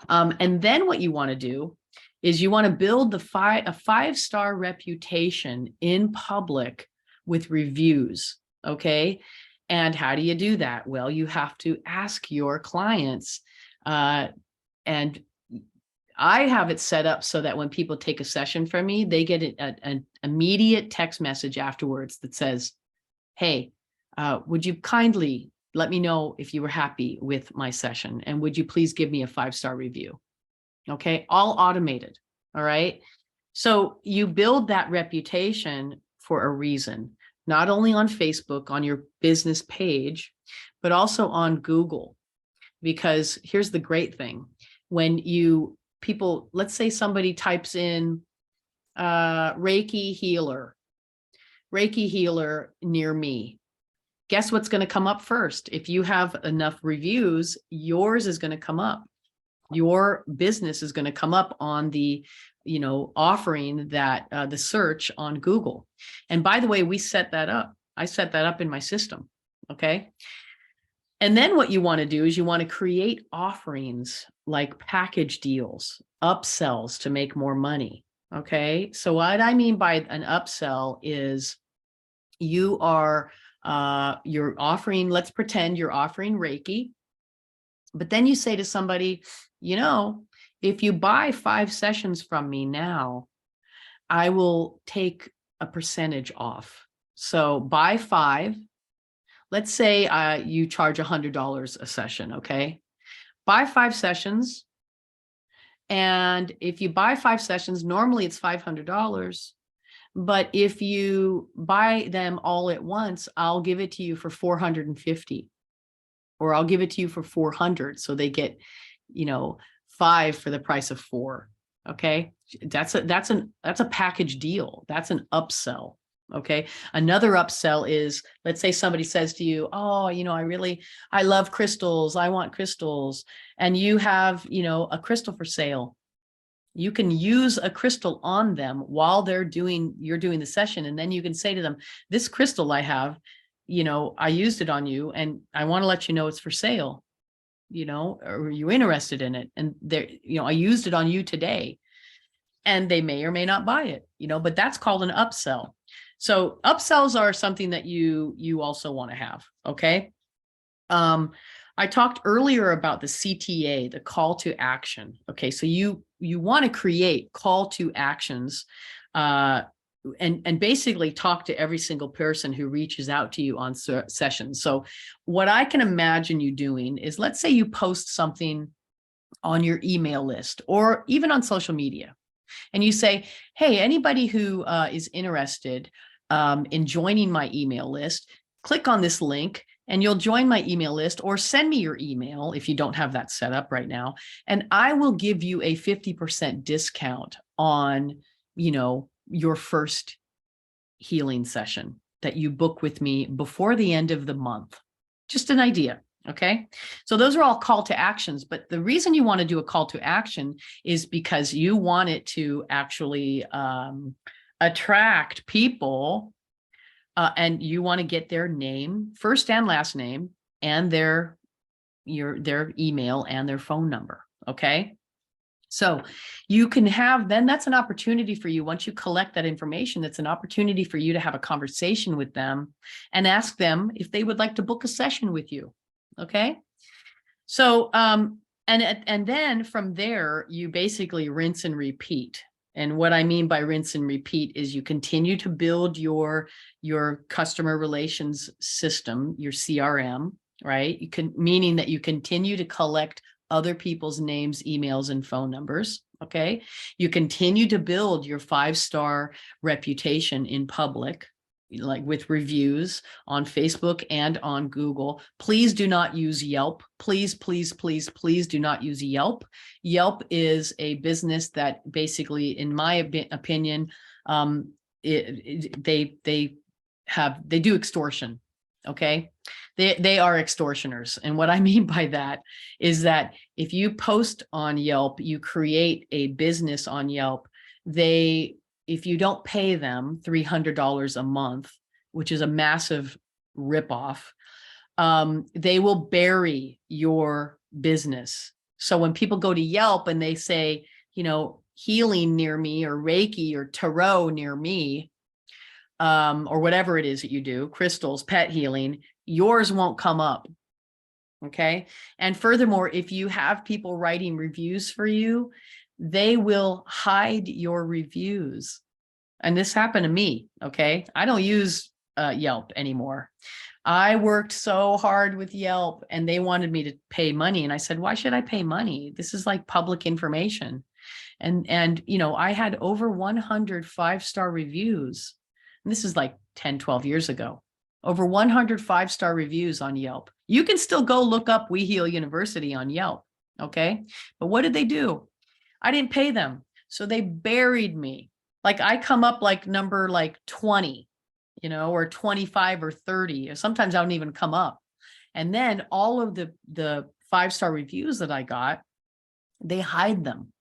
And then what you want to do is you want to build a 5-star reputation in public with reviews. Okay. And how do you do that? Well, you have to ask your clients, and I have it set up so that when people take a session from me, they get an immediate text message afterwards that says, hey, would you kindly let me know if you were happy with my session? And would you please give me a 5-star review? Okay, all automated. All right. So you build that reputation for a reason, not only on Facebook, on your business page, but also on Google. Because here's the great thing. When people, let's say somebody types in Reiki healer near me. Guess what's going to come up first? If you have enough reviews, yours is going to come up. Your business is going to come up on the, offering that the search on Google. And by the way, we set that up. I set that up in my system. Okay. And then what you want to do is you want to create offerings like package deals, upsells to make more money. Okay. So what I mean by an upsell is you're offering, let's pretend you're offering Reiki, but then you say to somebody, if you buy 5 sessions from me now, I will take a percentage off. So buy 5. Let's say you charge $100 a session, okay? Buy 5 sessions. And if you buy 5 sessions, normally it's $500. But if you buy them all at once, I'll give it to you for $450. Or I'll give it to you for $400. So they get, 5 for the price of 4. Okay. That's a package deal. That's an upsell. Okay. Another upsell is, let's say somebody says to you, oh, I love crystals. I want crystals. And you have, a crystal for sale. You can use a crystal on them while you're doing the session. And then you can say to them, this crystal I have, I used it on you and I want to let you know it's for sale. Are you interested in it? And I used it on you today. And they may or may not buy it, but that's called an upsell. So upsells are something that you also want to have. Okay. I talked earlier about the CTA, the call to action. Okay. So you want to create call to actions, and basically talk to every single person who reaches out to you on sessions. So what I can imagine you doing is, let's say you post something on your email list or even on social media, and you say, hey, anybody who is interested in joining my email list, click on this link and you'll join my email list, or send me your email if you don't have that set up right now. And I will give you a 50% discount on, your first healing session that you book with me before the end of the month. Just an idea. Okay. So those are all call to actions, but the reason you want to do a call to action is because you want it to actually attract people, and you want to get their name, first and last name, and their email and their phone number. Okay. So you can then that's an opportunity for you. Once you collect that information, that's an opportunity for you to have a conversation with them and ask them if they would like to book a session with you. Okay. So, and then from there, you basically rinse and repeat. And what I mean by rinse and repeat is you continue to build your customer relations system, your CRM, right? Meaning that you continue to collect other people's names, emails, and phone numbers. Okay. You continue to build your 5-star reputation in public, like with reviews on Facebook and on Google. Please do not use Yelp. Please, please, please, please do not use Yelp. Yelp is a business that basically, in my opinion, they do extortion. Okay. They are extortioners. And what I mean by that is that if you post on Yelp, you create a business on Yelp, if you don't pay them $300 a month, which is a massive ripoff, they will bury your business. So when people go to Yelp and they say, healing near me, or Reiki or tarot near me, or whatever it is that you do, crystals, pet healing, yours won't come up. Okay. And furthermore, if you have people writing reviews for you, they will hide your reviews. And this happened to me. Okay. I don't use Yelp anymore. I worked so hard with Yelp and they wanted me to pay money. And I said, why should I pay money? This is like public information. And I had over 100 5-star reviews. And this is like 10, 12 years ago. Over 100 5-star reviews on Yelp. You can still go look up We Heal University on Yelp. Okay. But what did they do? I didn't pay them. So they buried me. Like I come up like number 20, or 25 or 30, or sometimes I don't even come up. And then all of the 5-star reviews that I got, they hide them.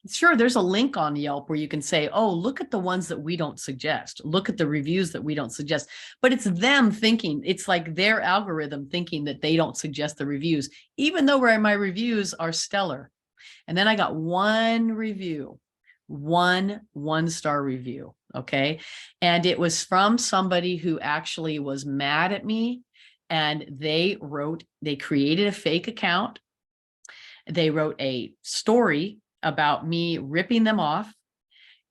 Sure, there's a link on Yelp where you can say, oh, look at the ones that we don't suggest. Look at the reviews that we don't suggest. But it's them thinking, it's like their algorithm thinking that they don't suggest the reviews, even though my reviews are stellar. And then I got one review, one-star review. Okay. And it was from somebody who actually was mad at me. And they created a fake account. They wrote a story about me ripping them off,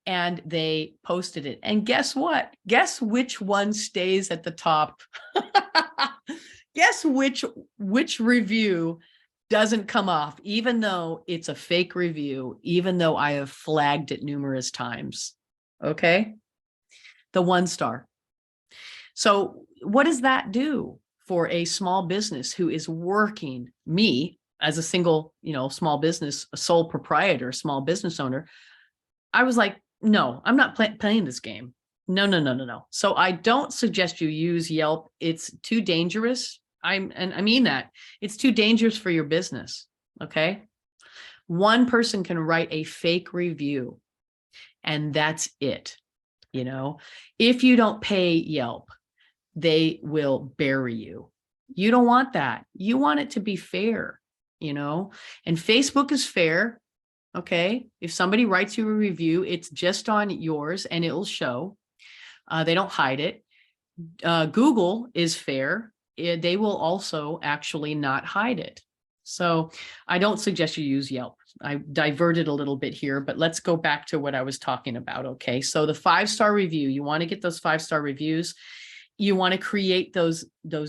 and they posted it. And guess what? Guess which one stays at the top? Guess which review doesn't come off, even though it's a fake review, even though I have flagged it numerous times. Okay. The 1-star. So what does that do for a small business who is working, me as a single, small business, a sole proprietor, small business owner? I was like, no, I'm not playing this game. No. So I don't suggest you use Yelp. It's too dangerous. And I mean that. It's too dangerous for your business. Okay. One person can write a fake review and that's it. If you don't pay Yelp, they will bury you. You don't want that. You want it to be fair, and Facebook is fair. Okay. If somebody writes you a review, it's just on yours and it'll show. They don't hide it. Google is fair. They will also actually not hide it. So I don't suggest you use Yelp. I diverted a little bit here, but let's go back to what I was talking about. Okay. So the 5-star review, you want to get those 5-star reviews. You want to create those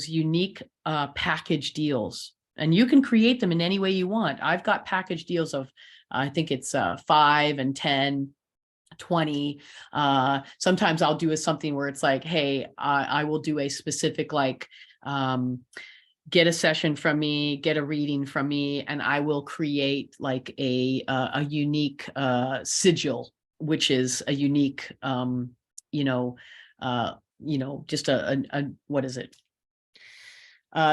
unique package deals, and you can create them in any way you want. I've got package deals of, I think it's 5 and 10, 20. Sometimes I'll do something where it's like, hey, I will do a specific, get a session from me, get a reading from me, and I will create like a unique sigil, which is a unique, just a what is it?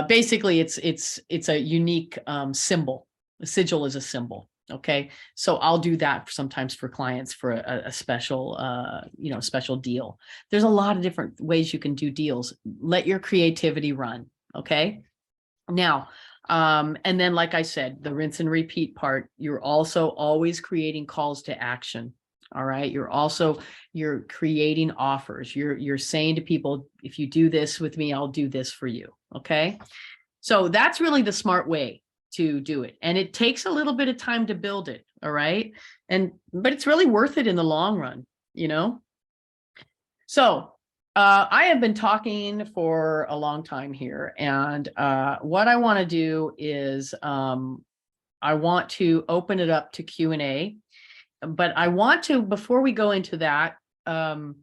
Basically, it's a unique symbol. A sigil is a symbol. Okay, so I'll do that sometimes for clients for a special, special deal. There's a lot of different ways you can do deals. Let your creativity run. Okay. Now, and then, like I said, the rinse and repeat part, you're also always creating calls to action. All right. You're creating offers. You're saying to people, if you do this with me, I'll do this for you. Okay. So that's really the smart way to do it. And it takes a little bit of time to build it. All right. But it's really worth it in the long run, So I have been talking for a long time here. And what I want to do is I want to open it up to Q&A. But I want to, before we go into that, and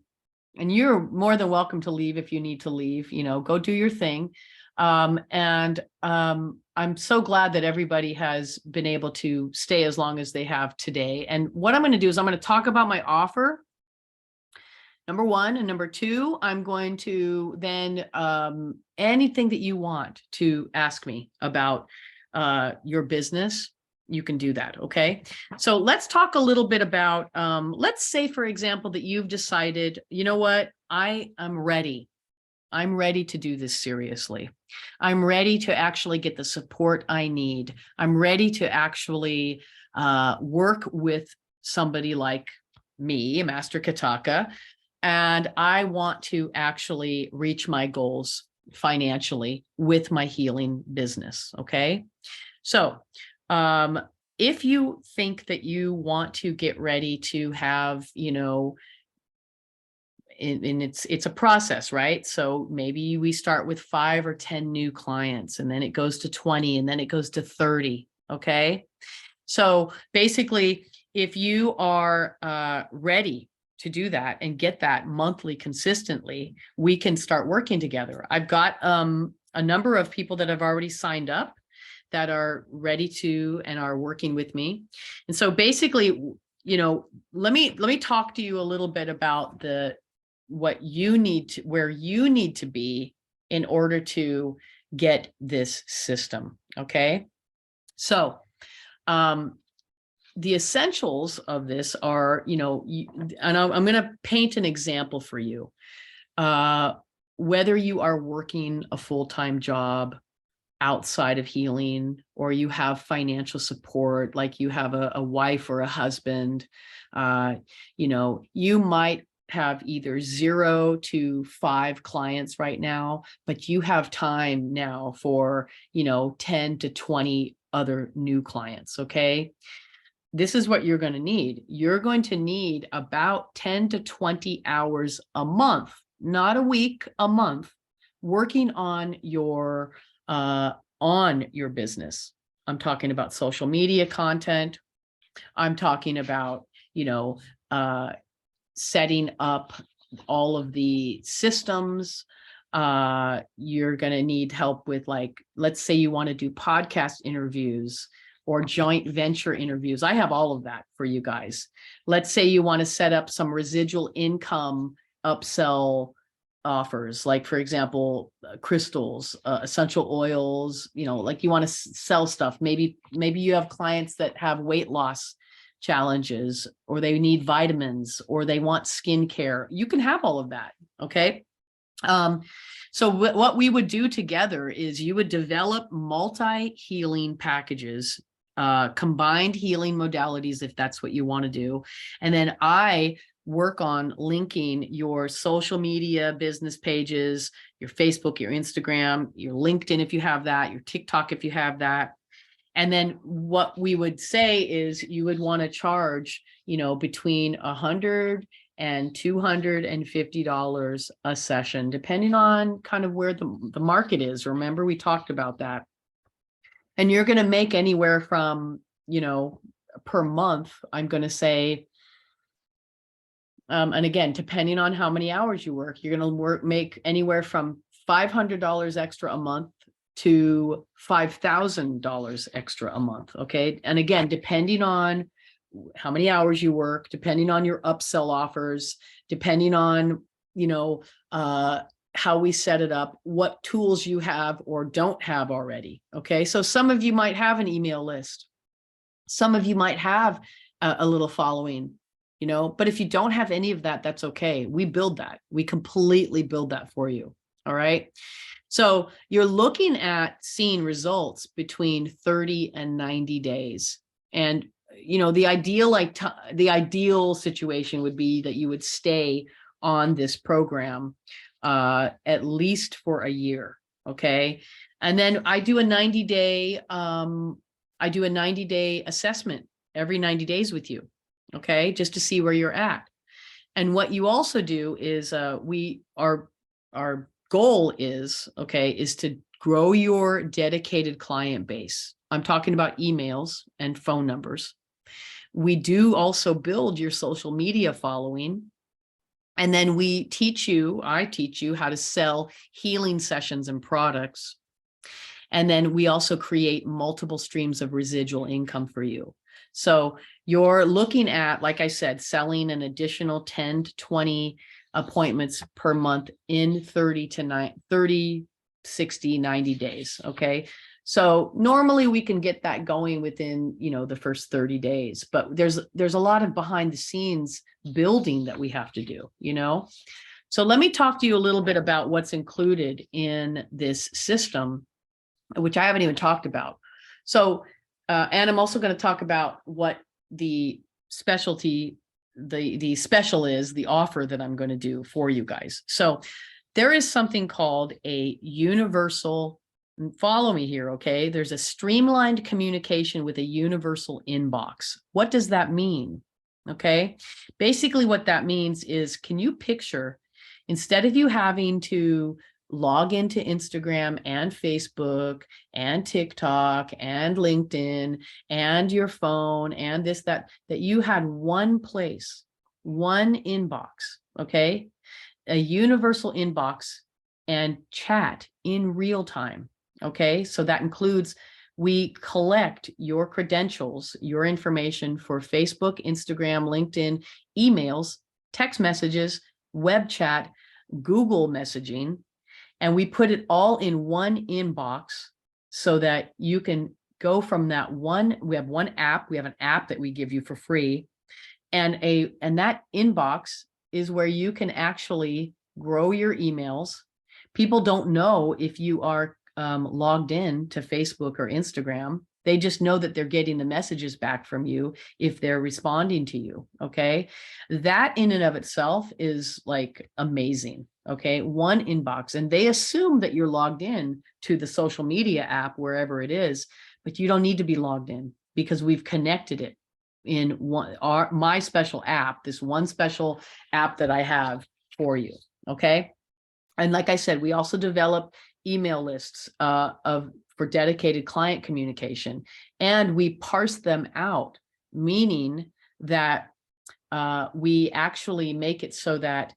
you're more than welcome to leave if you need to leave, go do your thing. I'm so glad that everybody has been able to stay as long as they have today. And what I'm going to do is I'm going to talk about my offer. Number one. And number two, I'm going to then anything that you want to ask me about your business, you can do that. Okay. So let's talk a little bit about, let's say, for example, that you've decided, you know what, I am ready. I'm ready to do this seriously. I'm ready to actually get the support I need. I'm ready to actually work with somebody like me, Master Kataka, and I want to actually reach my goals financially with my healing business. Okay. So, if you think that you want to get ready to have, and it's a process, right? So maybe we start with 5 or 10 new clients, and then it goes to 20, and then it goes to 30. Okay. So basically, if you are ready to do that and get that monthly consistently, we can start working together. I've got a number of people that have already signed up that are ready to and are working with me. And so basically, let me talk to you a little bit about what you need to, where you need to be in order to get this system. Okay. So, the essentials of this are, and I'm going to paint an example for you. Whether you are working a full-time job outside of healing, or you have financial support, like you have a wife or a husband, you might have either 0 to 5 clients right now, but you have time now for, 10 to 20 other new clients. Okay. This is what you're going to need. You're going to need about 10 to 20 hours a month, not a week, a month, working on your business. I'm talking about social media content. I'm talking about, setting up all of the systems. You're going to need help with, like, let's say you want to do podcast interviews or joint venture interviews. I have all of that for you guys. Let's say you want to set up some residual income upsell offers, like, for example, crystals, essential oils, like you want to sell stuff. Maybe you have clients that have weight loss challenges, or they need vitamins, or they want skincare. You can have all of that. Okay. So what we would do together is you would develop multi-healing packages, combined healing modalities, if that's what you want to do. And then I work on linking your social media business pages, your Facebook, your Instagram, your LinkedIn, if you have that, your TikTok, if you have that. And then what we would say is you would want to charge, between $100 and $250 a session, depending on kind of where the market is. Remember, we talked about that. And you're going to make anywhere from, per month, I'm going to say, and again, depending on how many hours you work, you're going to make anywhere from $500 extra a month to $5,000 extra a month. Okay. And again, depending on how many hours you work, depending on your upsell offers, depending on, how we set it up, what tools you have or don't have already. Okay. So some of you might have an email list. Some of you might have a little following, but if you don't have any of that, that's okay. We build that. We completely build that for you. All right. So you're looking at seeing results between 30 and 90 days. And, the ideal situation would be that you would stay on this program at least for a year. Okay. And then I do a 90-day assessment every 90 days with you. Okay. Just to see where you're at. And what you also do is our goal is to grow your dedicated client base. I'm talking about emails and phone numbers. We do also build your social media following. And then I teach you how to sell healing sessions and products. And then we also create multiple streams of residual income for you. So you're looking at, like I said, selling an additional 10 to 20 appointments per month in 30, 60, 90 days. Okay. So normally we can get that going within, the first 30 days, but there's a lot of behind the scenes building that we have to do, So let me talk to you a little bit about what's included in this system, which I haven't even talked about. So, and I'm also going to talk about what the specialty, the special is, the offer that I'm going to do for you guys. So there is something called a universal, follow me here, okay? There's a streamlined communication with a universal inbox. What does that mean? Okay. Basically what that means is, can you picture, instead of you having to log into Instagram and Facebook and TikTok and LinkedIn and your phone and this, that you had one place, one inbox, okay? A universal inbox and chat in real time, okay? So that includes, we collect your credentials, your information for Facebook, Instagram, LinkedIn, emails, text messages, web chat, Google messaging, and we put it all in one inbox so that you can go from that one. We have one app. We have an app that we give you for free. And that inbox is where you can actually grow your emails. People don't know if you are logged in to Facebook or Instagram. They just know that they're getting the messages back from you if they're responding to you. Okay. That in and of itself is like amazing. Okay. One inbox, and they assume that you're logged in to the social media app, wherever it is, but you don't need to be logged in because we've connected it in my special app, this one special app that I have for you. Okay. And like I said, we also develop email lists for dedicated client communication, and we parse them out, meaning that we actually make it so that,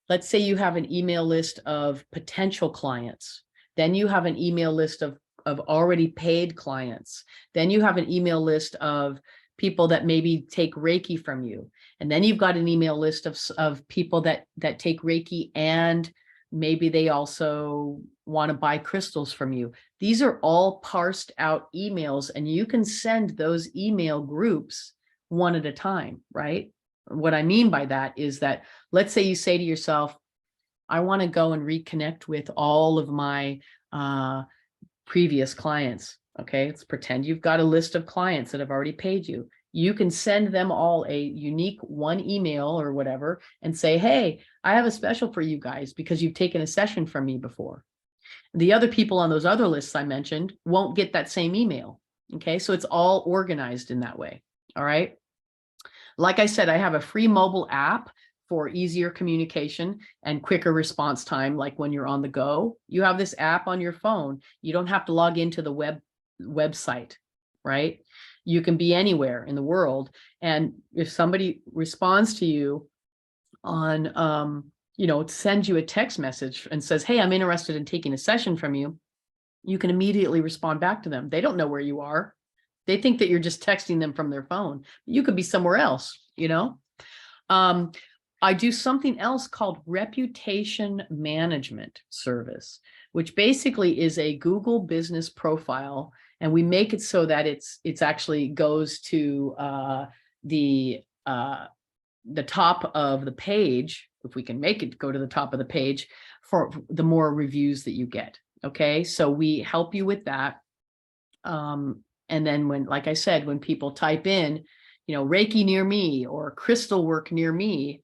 let's say you have an email list of potential clients, then you have an email list of already paid clients, then you have an email list of people that maybe take Reiki from you, and then you've got an email list of people that take Reiki and maybe they also want to buy crystals from you. These are all parsed out emails, and you can send those email groups one at a time, right? What I mean by that is that, let's say you say to yourself, I want to go and reconnect with all of my previous clients. Okay, let's pretend you've got a list of clients that have already paid you. You can send them all a unique one email or whatever and say, hey, I have a special for you guys because you've taken a session from me before. The other people on those other lists I mentioned won't get that same email. Okay, so it's all organized in that way. All right. Like I said, I have a free mobile app for easier communication and quicker response time. Like when you're on the go, you have this app on your phone. You don't have to log into the website, right? You can be anywhere in the world. And if somebody responds to you on, sends you a text message and says, hey, I'm interested in taking a session from you, you can immediately respond back to them. They don't know where you are. They think that you're just texting them from their phone. You could be somewhere else, I do something else called reputation management service, which basically is a Google business profile. And we make it so that it's actually goes to the top of the page, if we can make it go to the top of the page, for the more reviews that you get. Okay, so we help you with that. And then like I said, when people type in, Reiki near me or crystal work near me,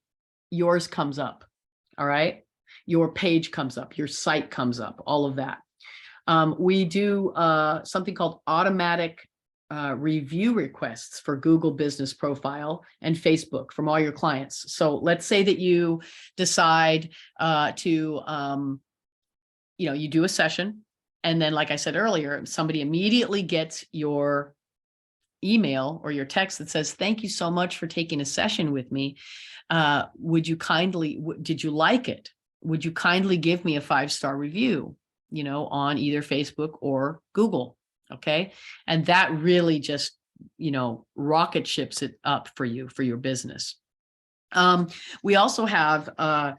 yours comes up. All right. Your page comes up, your site comes up, all of that. We do something called automatic review requests for Google Business Profile and Facebook from all your clients. So let's say that you decide to, you do a session. And then, like I said earlier, somebody immediately gets your email or your text that says, thank you so much for taking a session with me. Did you like it? Would you kindly give me a 5-star review, on either Facebook or Google? Okay. And that really just, rocket ships it up for you, for your business. We also have,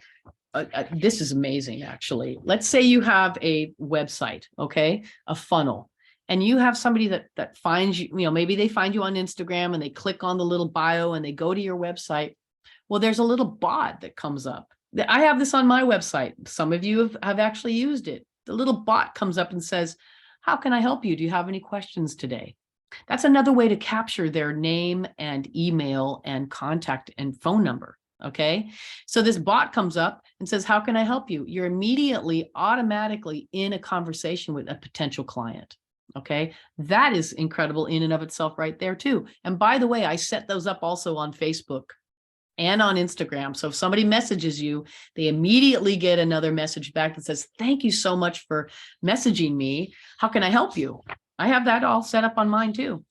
this is amazing, actually. Let's say you have a website, okay, a funnel, and you have somebody that finds you, maybe they find you on Instagram and they click on the little bio and they go to your website. Well, there's a little bot that comes up. I have this on my website. Some of you have actually used it. The little bot comes up and says, how can I help you? Do you have any questions today? That's another way to capture their name and email and contact and phone number. Okay. So this bot comes up and says, how can I help you? You're immediately automatically in a conversation with a potential client. Okay. That is incredible in and of itself right there too. And by the way, I set those up also on Facebook and on Instagram. So if somebody messages you, they immediately get another message back that says, thank you so much for messaging me. How can I help you? I have that all set up on mine too.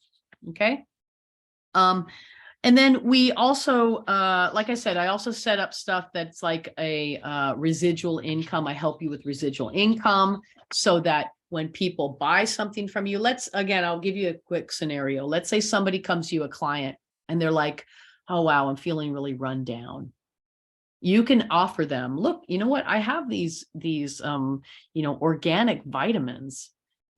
Okay. And then we also, like I said, I also set up stuff that's like a residual income. I help you with residual income so that when people buy something from you, I'll give you a quick scenario. Let's say somebody comes to you, a client, and they're like, oh, wow, I'm feeling really run down. You can offer them, look, you know what? I have these organic vitamins,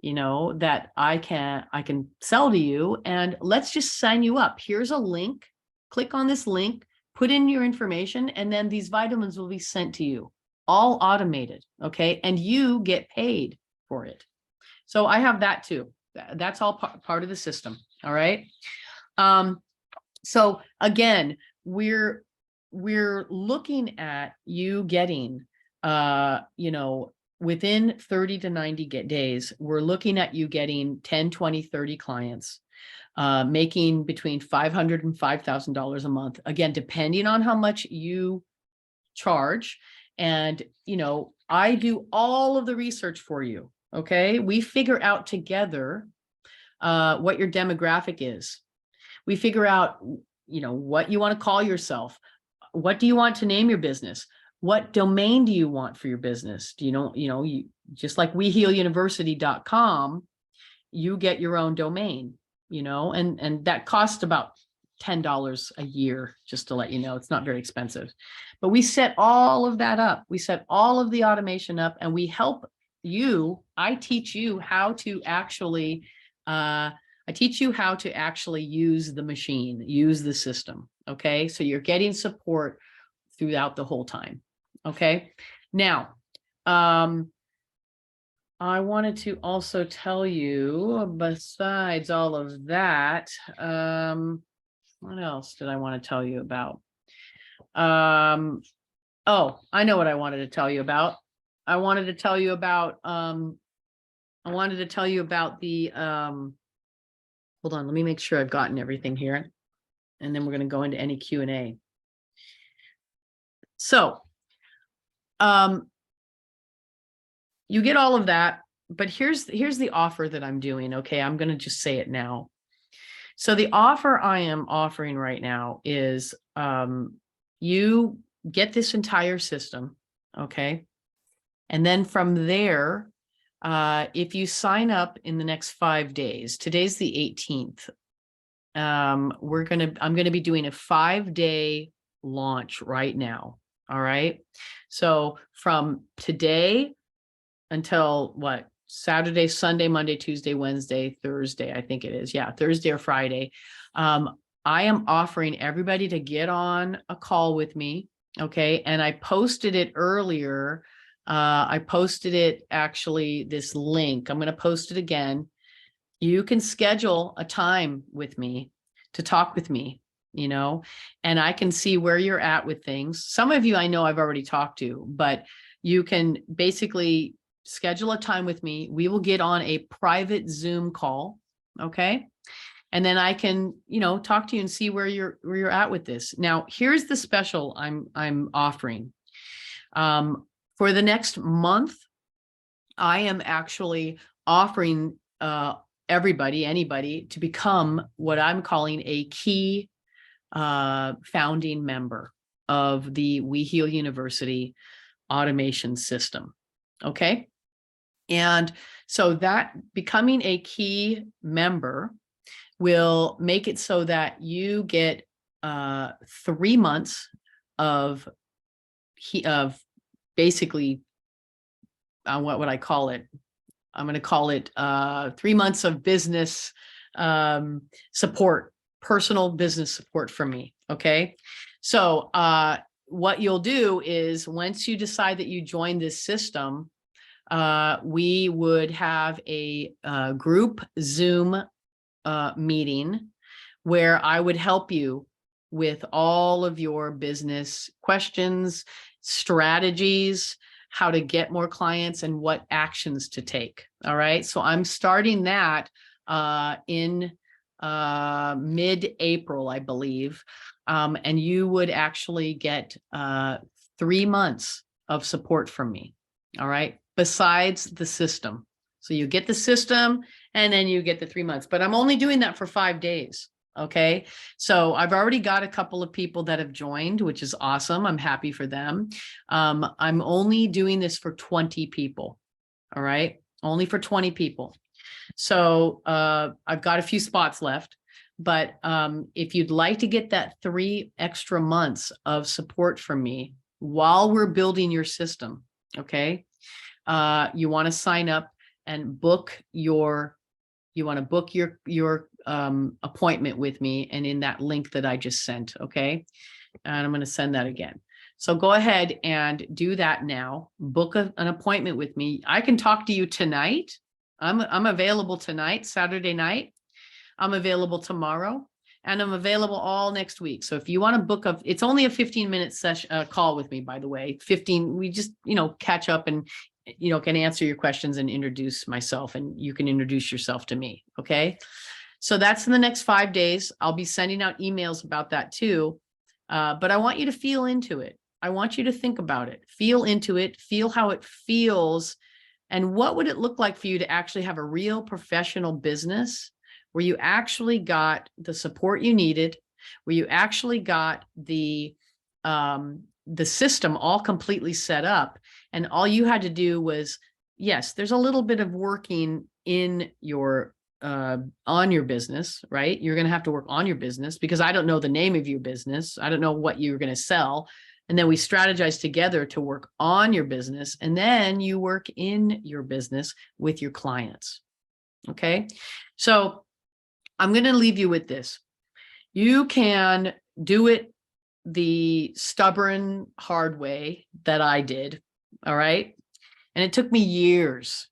that I can sell to you, and let's just sign you up. Here's a link. Click on this link, put in your information, and then these vitamins will be sent to you, all automated. Okay. And you get paid for it. So I have that too. That's all part of the system. All right. So again, we're looking at you getting, within 30 to 90 days, we're looking at you getting 10, 20, 30 clients, making between $500 and $5,000 a month. Again, depending on how much you charge. And, I do all of the research for you. Okay. We figure out together, what your demographic is. We figure out, what you want to call yourself. What do you want to name your business? What domain do you want for your business? Do you just like wehealuniversity.com, you get your own domain, and that costs about $10 a year, just to let you know. It's not very expensive, but we set all of that up. We set all of the automation up, and we help you. I teach you how to actually, use the machine, use the system. Okay. So you're getting support throughout the whole time. Okay. Now, I wanted to also tell you, besides all of that, what else did I want to tell you about? Oh, I know what I wanted to tell you about. I wanted to tell you about the, hold on, let me make sure I've gotten everything here. And then we're going to go into any Q&A. So, you get all of that, but here's the offer that I'm doing. Okay. I'm going to just say it now. So the offer I am offering right now is, you get this entire system. Okay. And then from there, if you sign up in the next 5 days, today's the 18th. I'm going to be doing a 5-day launch right now. All right. So from today until what? Saturday, Sunday, Monday, Tuesday, Wednesday, Thursday, I think it is. Yeah. Thursday or Friday. I am offering everybody to get on a call with me. Okay. And I posted it earlier. I posted it, actually, this link. I'm going to post it again. You can schedule a time with me to talk with me, and I can see where you're at with things. Some of you I know I've already talked to, but you can basically schedule a time with me. We will get on a private Zoom call. Okay. And then I can, talk to you and see where you're at with this. Now, here's the special I'm offering. For the next month, I am actually offering anybody to become what I'm calling a key founding member of the We Heal University automation system. Okay. And so that becoming a key member will make it so that you get 3 months of basically, what would I call it? I'm going to call it 3 months of business support, personal business support from me. Okay. So what you'll do is once you decide that you join this system, we would have a group Zoom meeting where I would help you with all of your business questions, strategies, how to get more clients, and what actions to take. All right. So I'm starting that in mid-April, I believe. And you would actually get 3 months of support from me. All right. Besides the system. So you get the system and then you get the 3 months, but I'm only doing that for 5 days. Okay. So I've already got a couple of people that have joined, which is awesome. I'm happy for them. I'm only doing this for 20 people. All right. Only for 20 people. So I've got a few spots left, but if you'd like to get that 3 extra months of support from me while we're building your system, okay, you want to sign up and book your appointment with me, and in that link that I just sent. Okay. And I'm going to send that again. So go ahead and do that now. Book an appointment with me. I can talk to you tonight. I'm available tonight, Saturday night. I'm available tomorrow, and I'm available all next week. So if you want to book it's only a 15-minute session call with me, by the way. 15, we just, catch up and, can answer your questions and introduce myself, and you can introduce yourself to me. Okay. So that's in the next 5 days. I'll be sending out emails about that too. But I want you to feel into it. I want you to think about it, feel into it, feel how it feels. And what would it look like for you to actually have a real professional business where you actually got the support you needed, where you actually got the system all completely set up, and all you had to do was, yes, there's a little bit of working in your on your business, right? You're going to have to work on your business because I don't know the name of your business. I don't know what you're going to sell. And then we strategize together to work on your business. And then you work in your business with your clients. Okay. So I'm going to leave you with this. You can do it the stubborn, hard way that I did. All right. And it took me years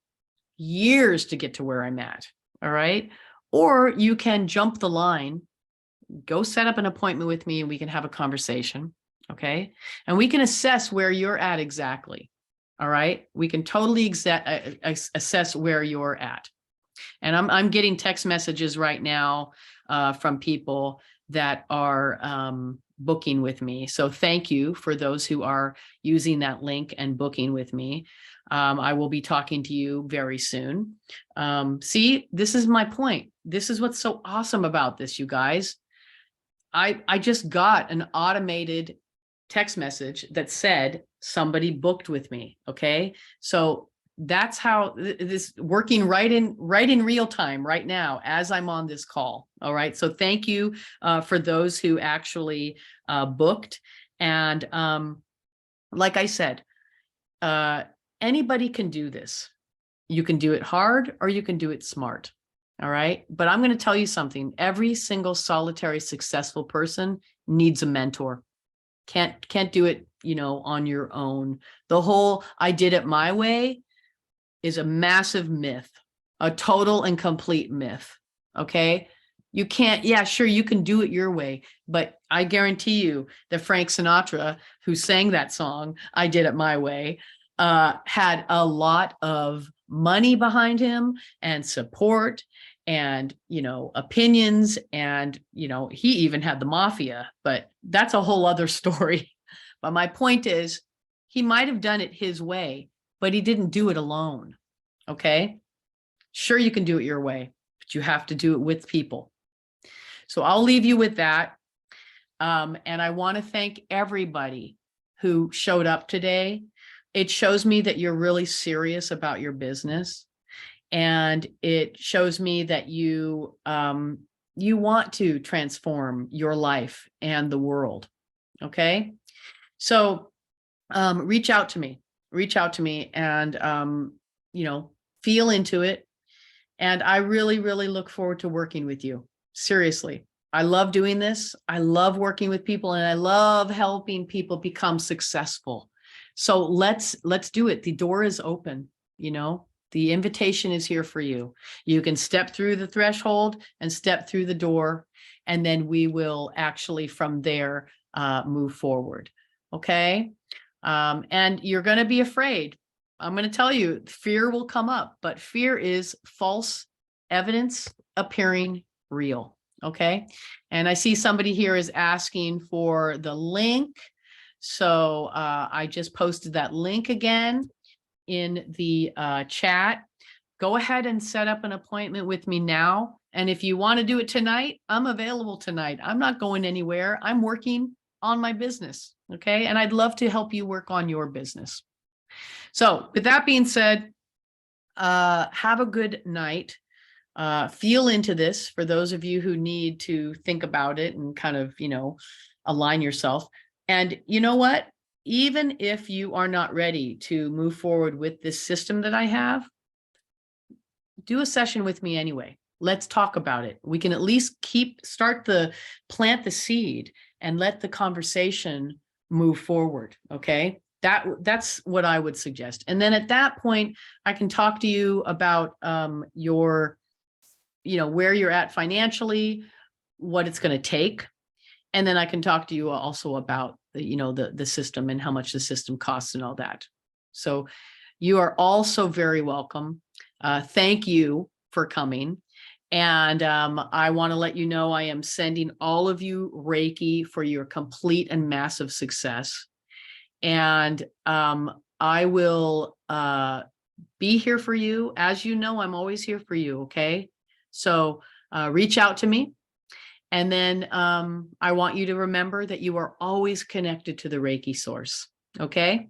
to get to where I'm at. All right. Or you can jump the line, go set up an appointment with me, and we can have a conversation. Okay. And we can assess where you're at exactly. All right. We can totally assess where you're at. And I'm getting text messages right now from people that are booking with me. So thank you for those who are using that link and booking with me. I will be talking to you very soon. See, this is my point. This is what's so awesome about this, you guys. I just got an automated text message that said somebody booked with me. Okay. So that's how this working right in real time right now as I'm on this call. All right. So thank you for those who actually booked. And like I said, anybody can do this. You can do it hard or you can do it smart. All right. But I'm going to tell you something. Every single solitary successful person needs a mentor. Can't do it, on your own. The whole I did it my way is a massive myth, a total and complete myth. Okay. You can't, yeah, sure, you can do it your way, but I guarantee you that Frank Sinatra, who sang that song, I Did It My Way, had a lot of money behind him and support and, opinions. And, he even had the mafia, but that's a whole other story. But my point is, he might have done it his way, but he didn't do it alone. Okay. Sure, you can do it your way, but you have to do it with people. So I'll leave you with that. And I want to thank everybody who showed up today. It shows me that you're really serious about your business. And it shows me that you want to transform your life and the world. Okay. So reach out to me, and, feel into it. And I really, really look forward to working with you. Seriously. I love doing this. I love working with people, and I love helping people become successful. So let's do it. The door is open, the invitation is here for you. You can step through the threshold and step through the door, and then we will actually from there move forward. Okay. And you're going to be afraid. I'm going to tell you, fear will come up, but fear is false evidence appearing real. Okay. And I see somebody here is asking for the link. So I just posted that link again in the chat. Go ahead and set up an appointment with me now. And if you want to do it tonight, I'm available tonight. I'm not going anywhere. I'm working on my business. Okay. And I'd love to help you work on your business. So with that being said, have a good night. Feel into this for those of you who need to think about it and kind of, align yourself. And you know what? Even if you are not ready to move forward with this system that I have, do a session with me anyway. Let's talk about it. We can at least plant the seed and let the conversation move forward. Okay. That's what I would suggest. And then at that point, I can talk to you about your, where you're at financially, what it's going to take. And then I can talk to you also about the system and how much the system costs and all that. So you are also very welcome. Thank you for coming. And I want to let you know I am sending all of you Reiki for your complete and massive success. And I will be here for you. As you know, I'm always here for you. Okay. So reach out to me. And then I want you to remember that you are always connected to the Reiki source. Okay.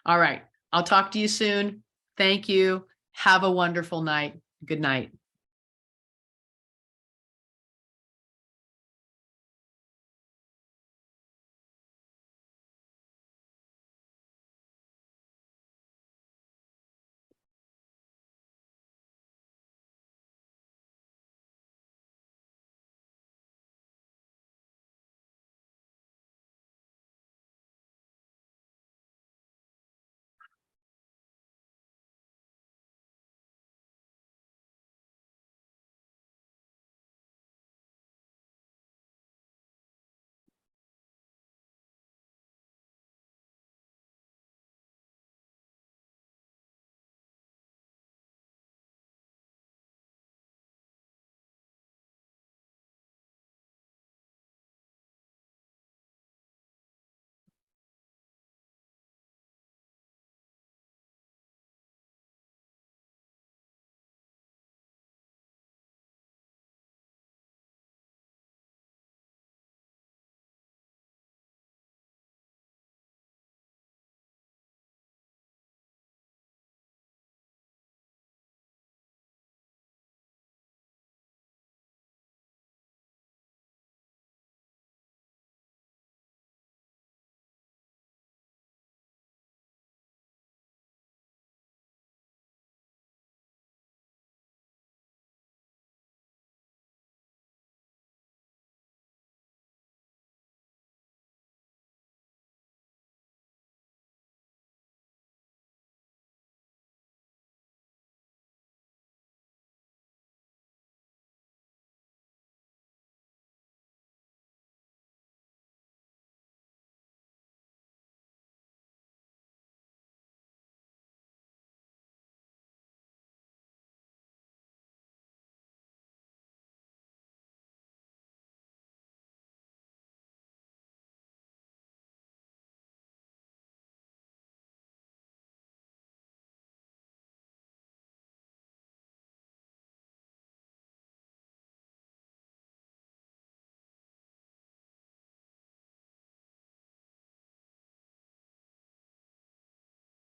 All right. I'll talk to you soon. Thank you. Have a wonderful night. Good night.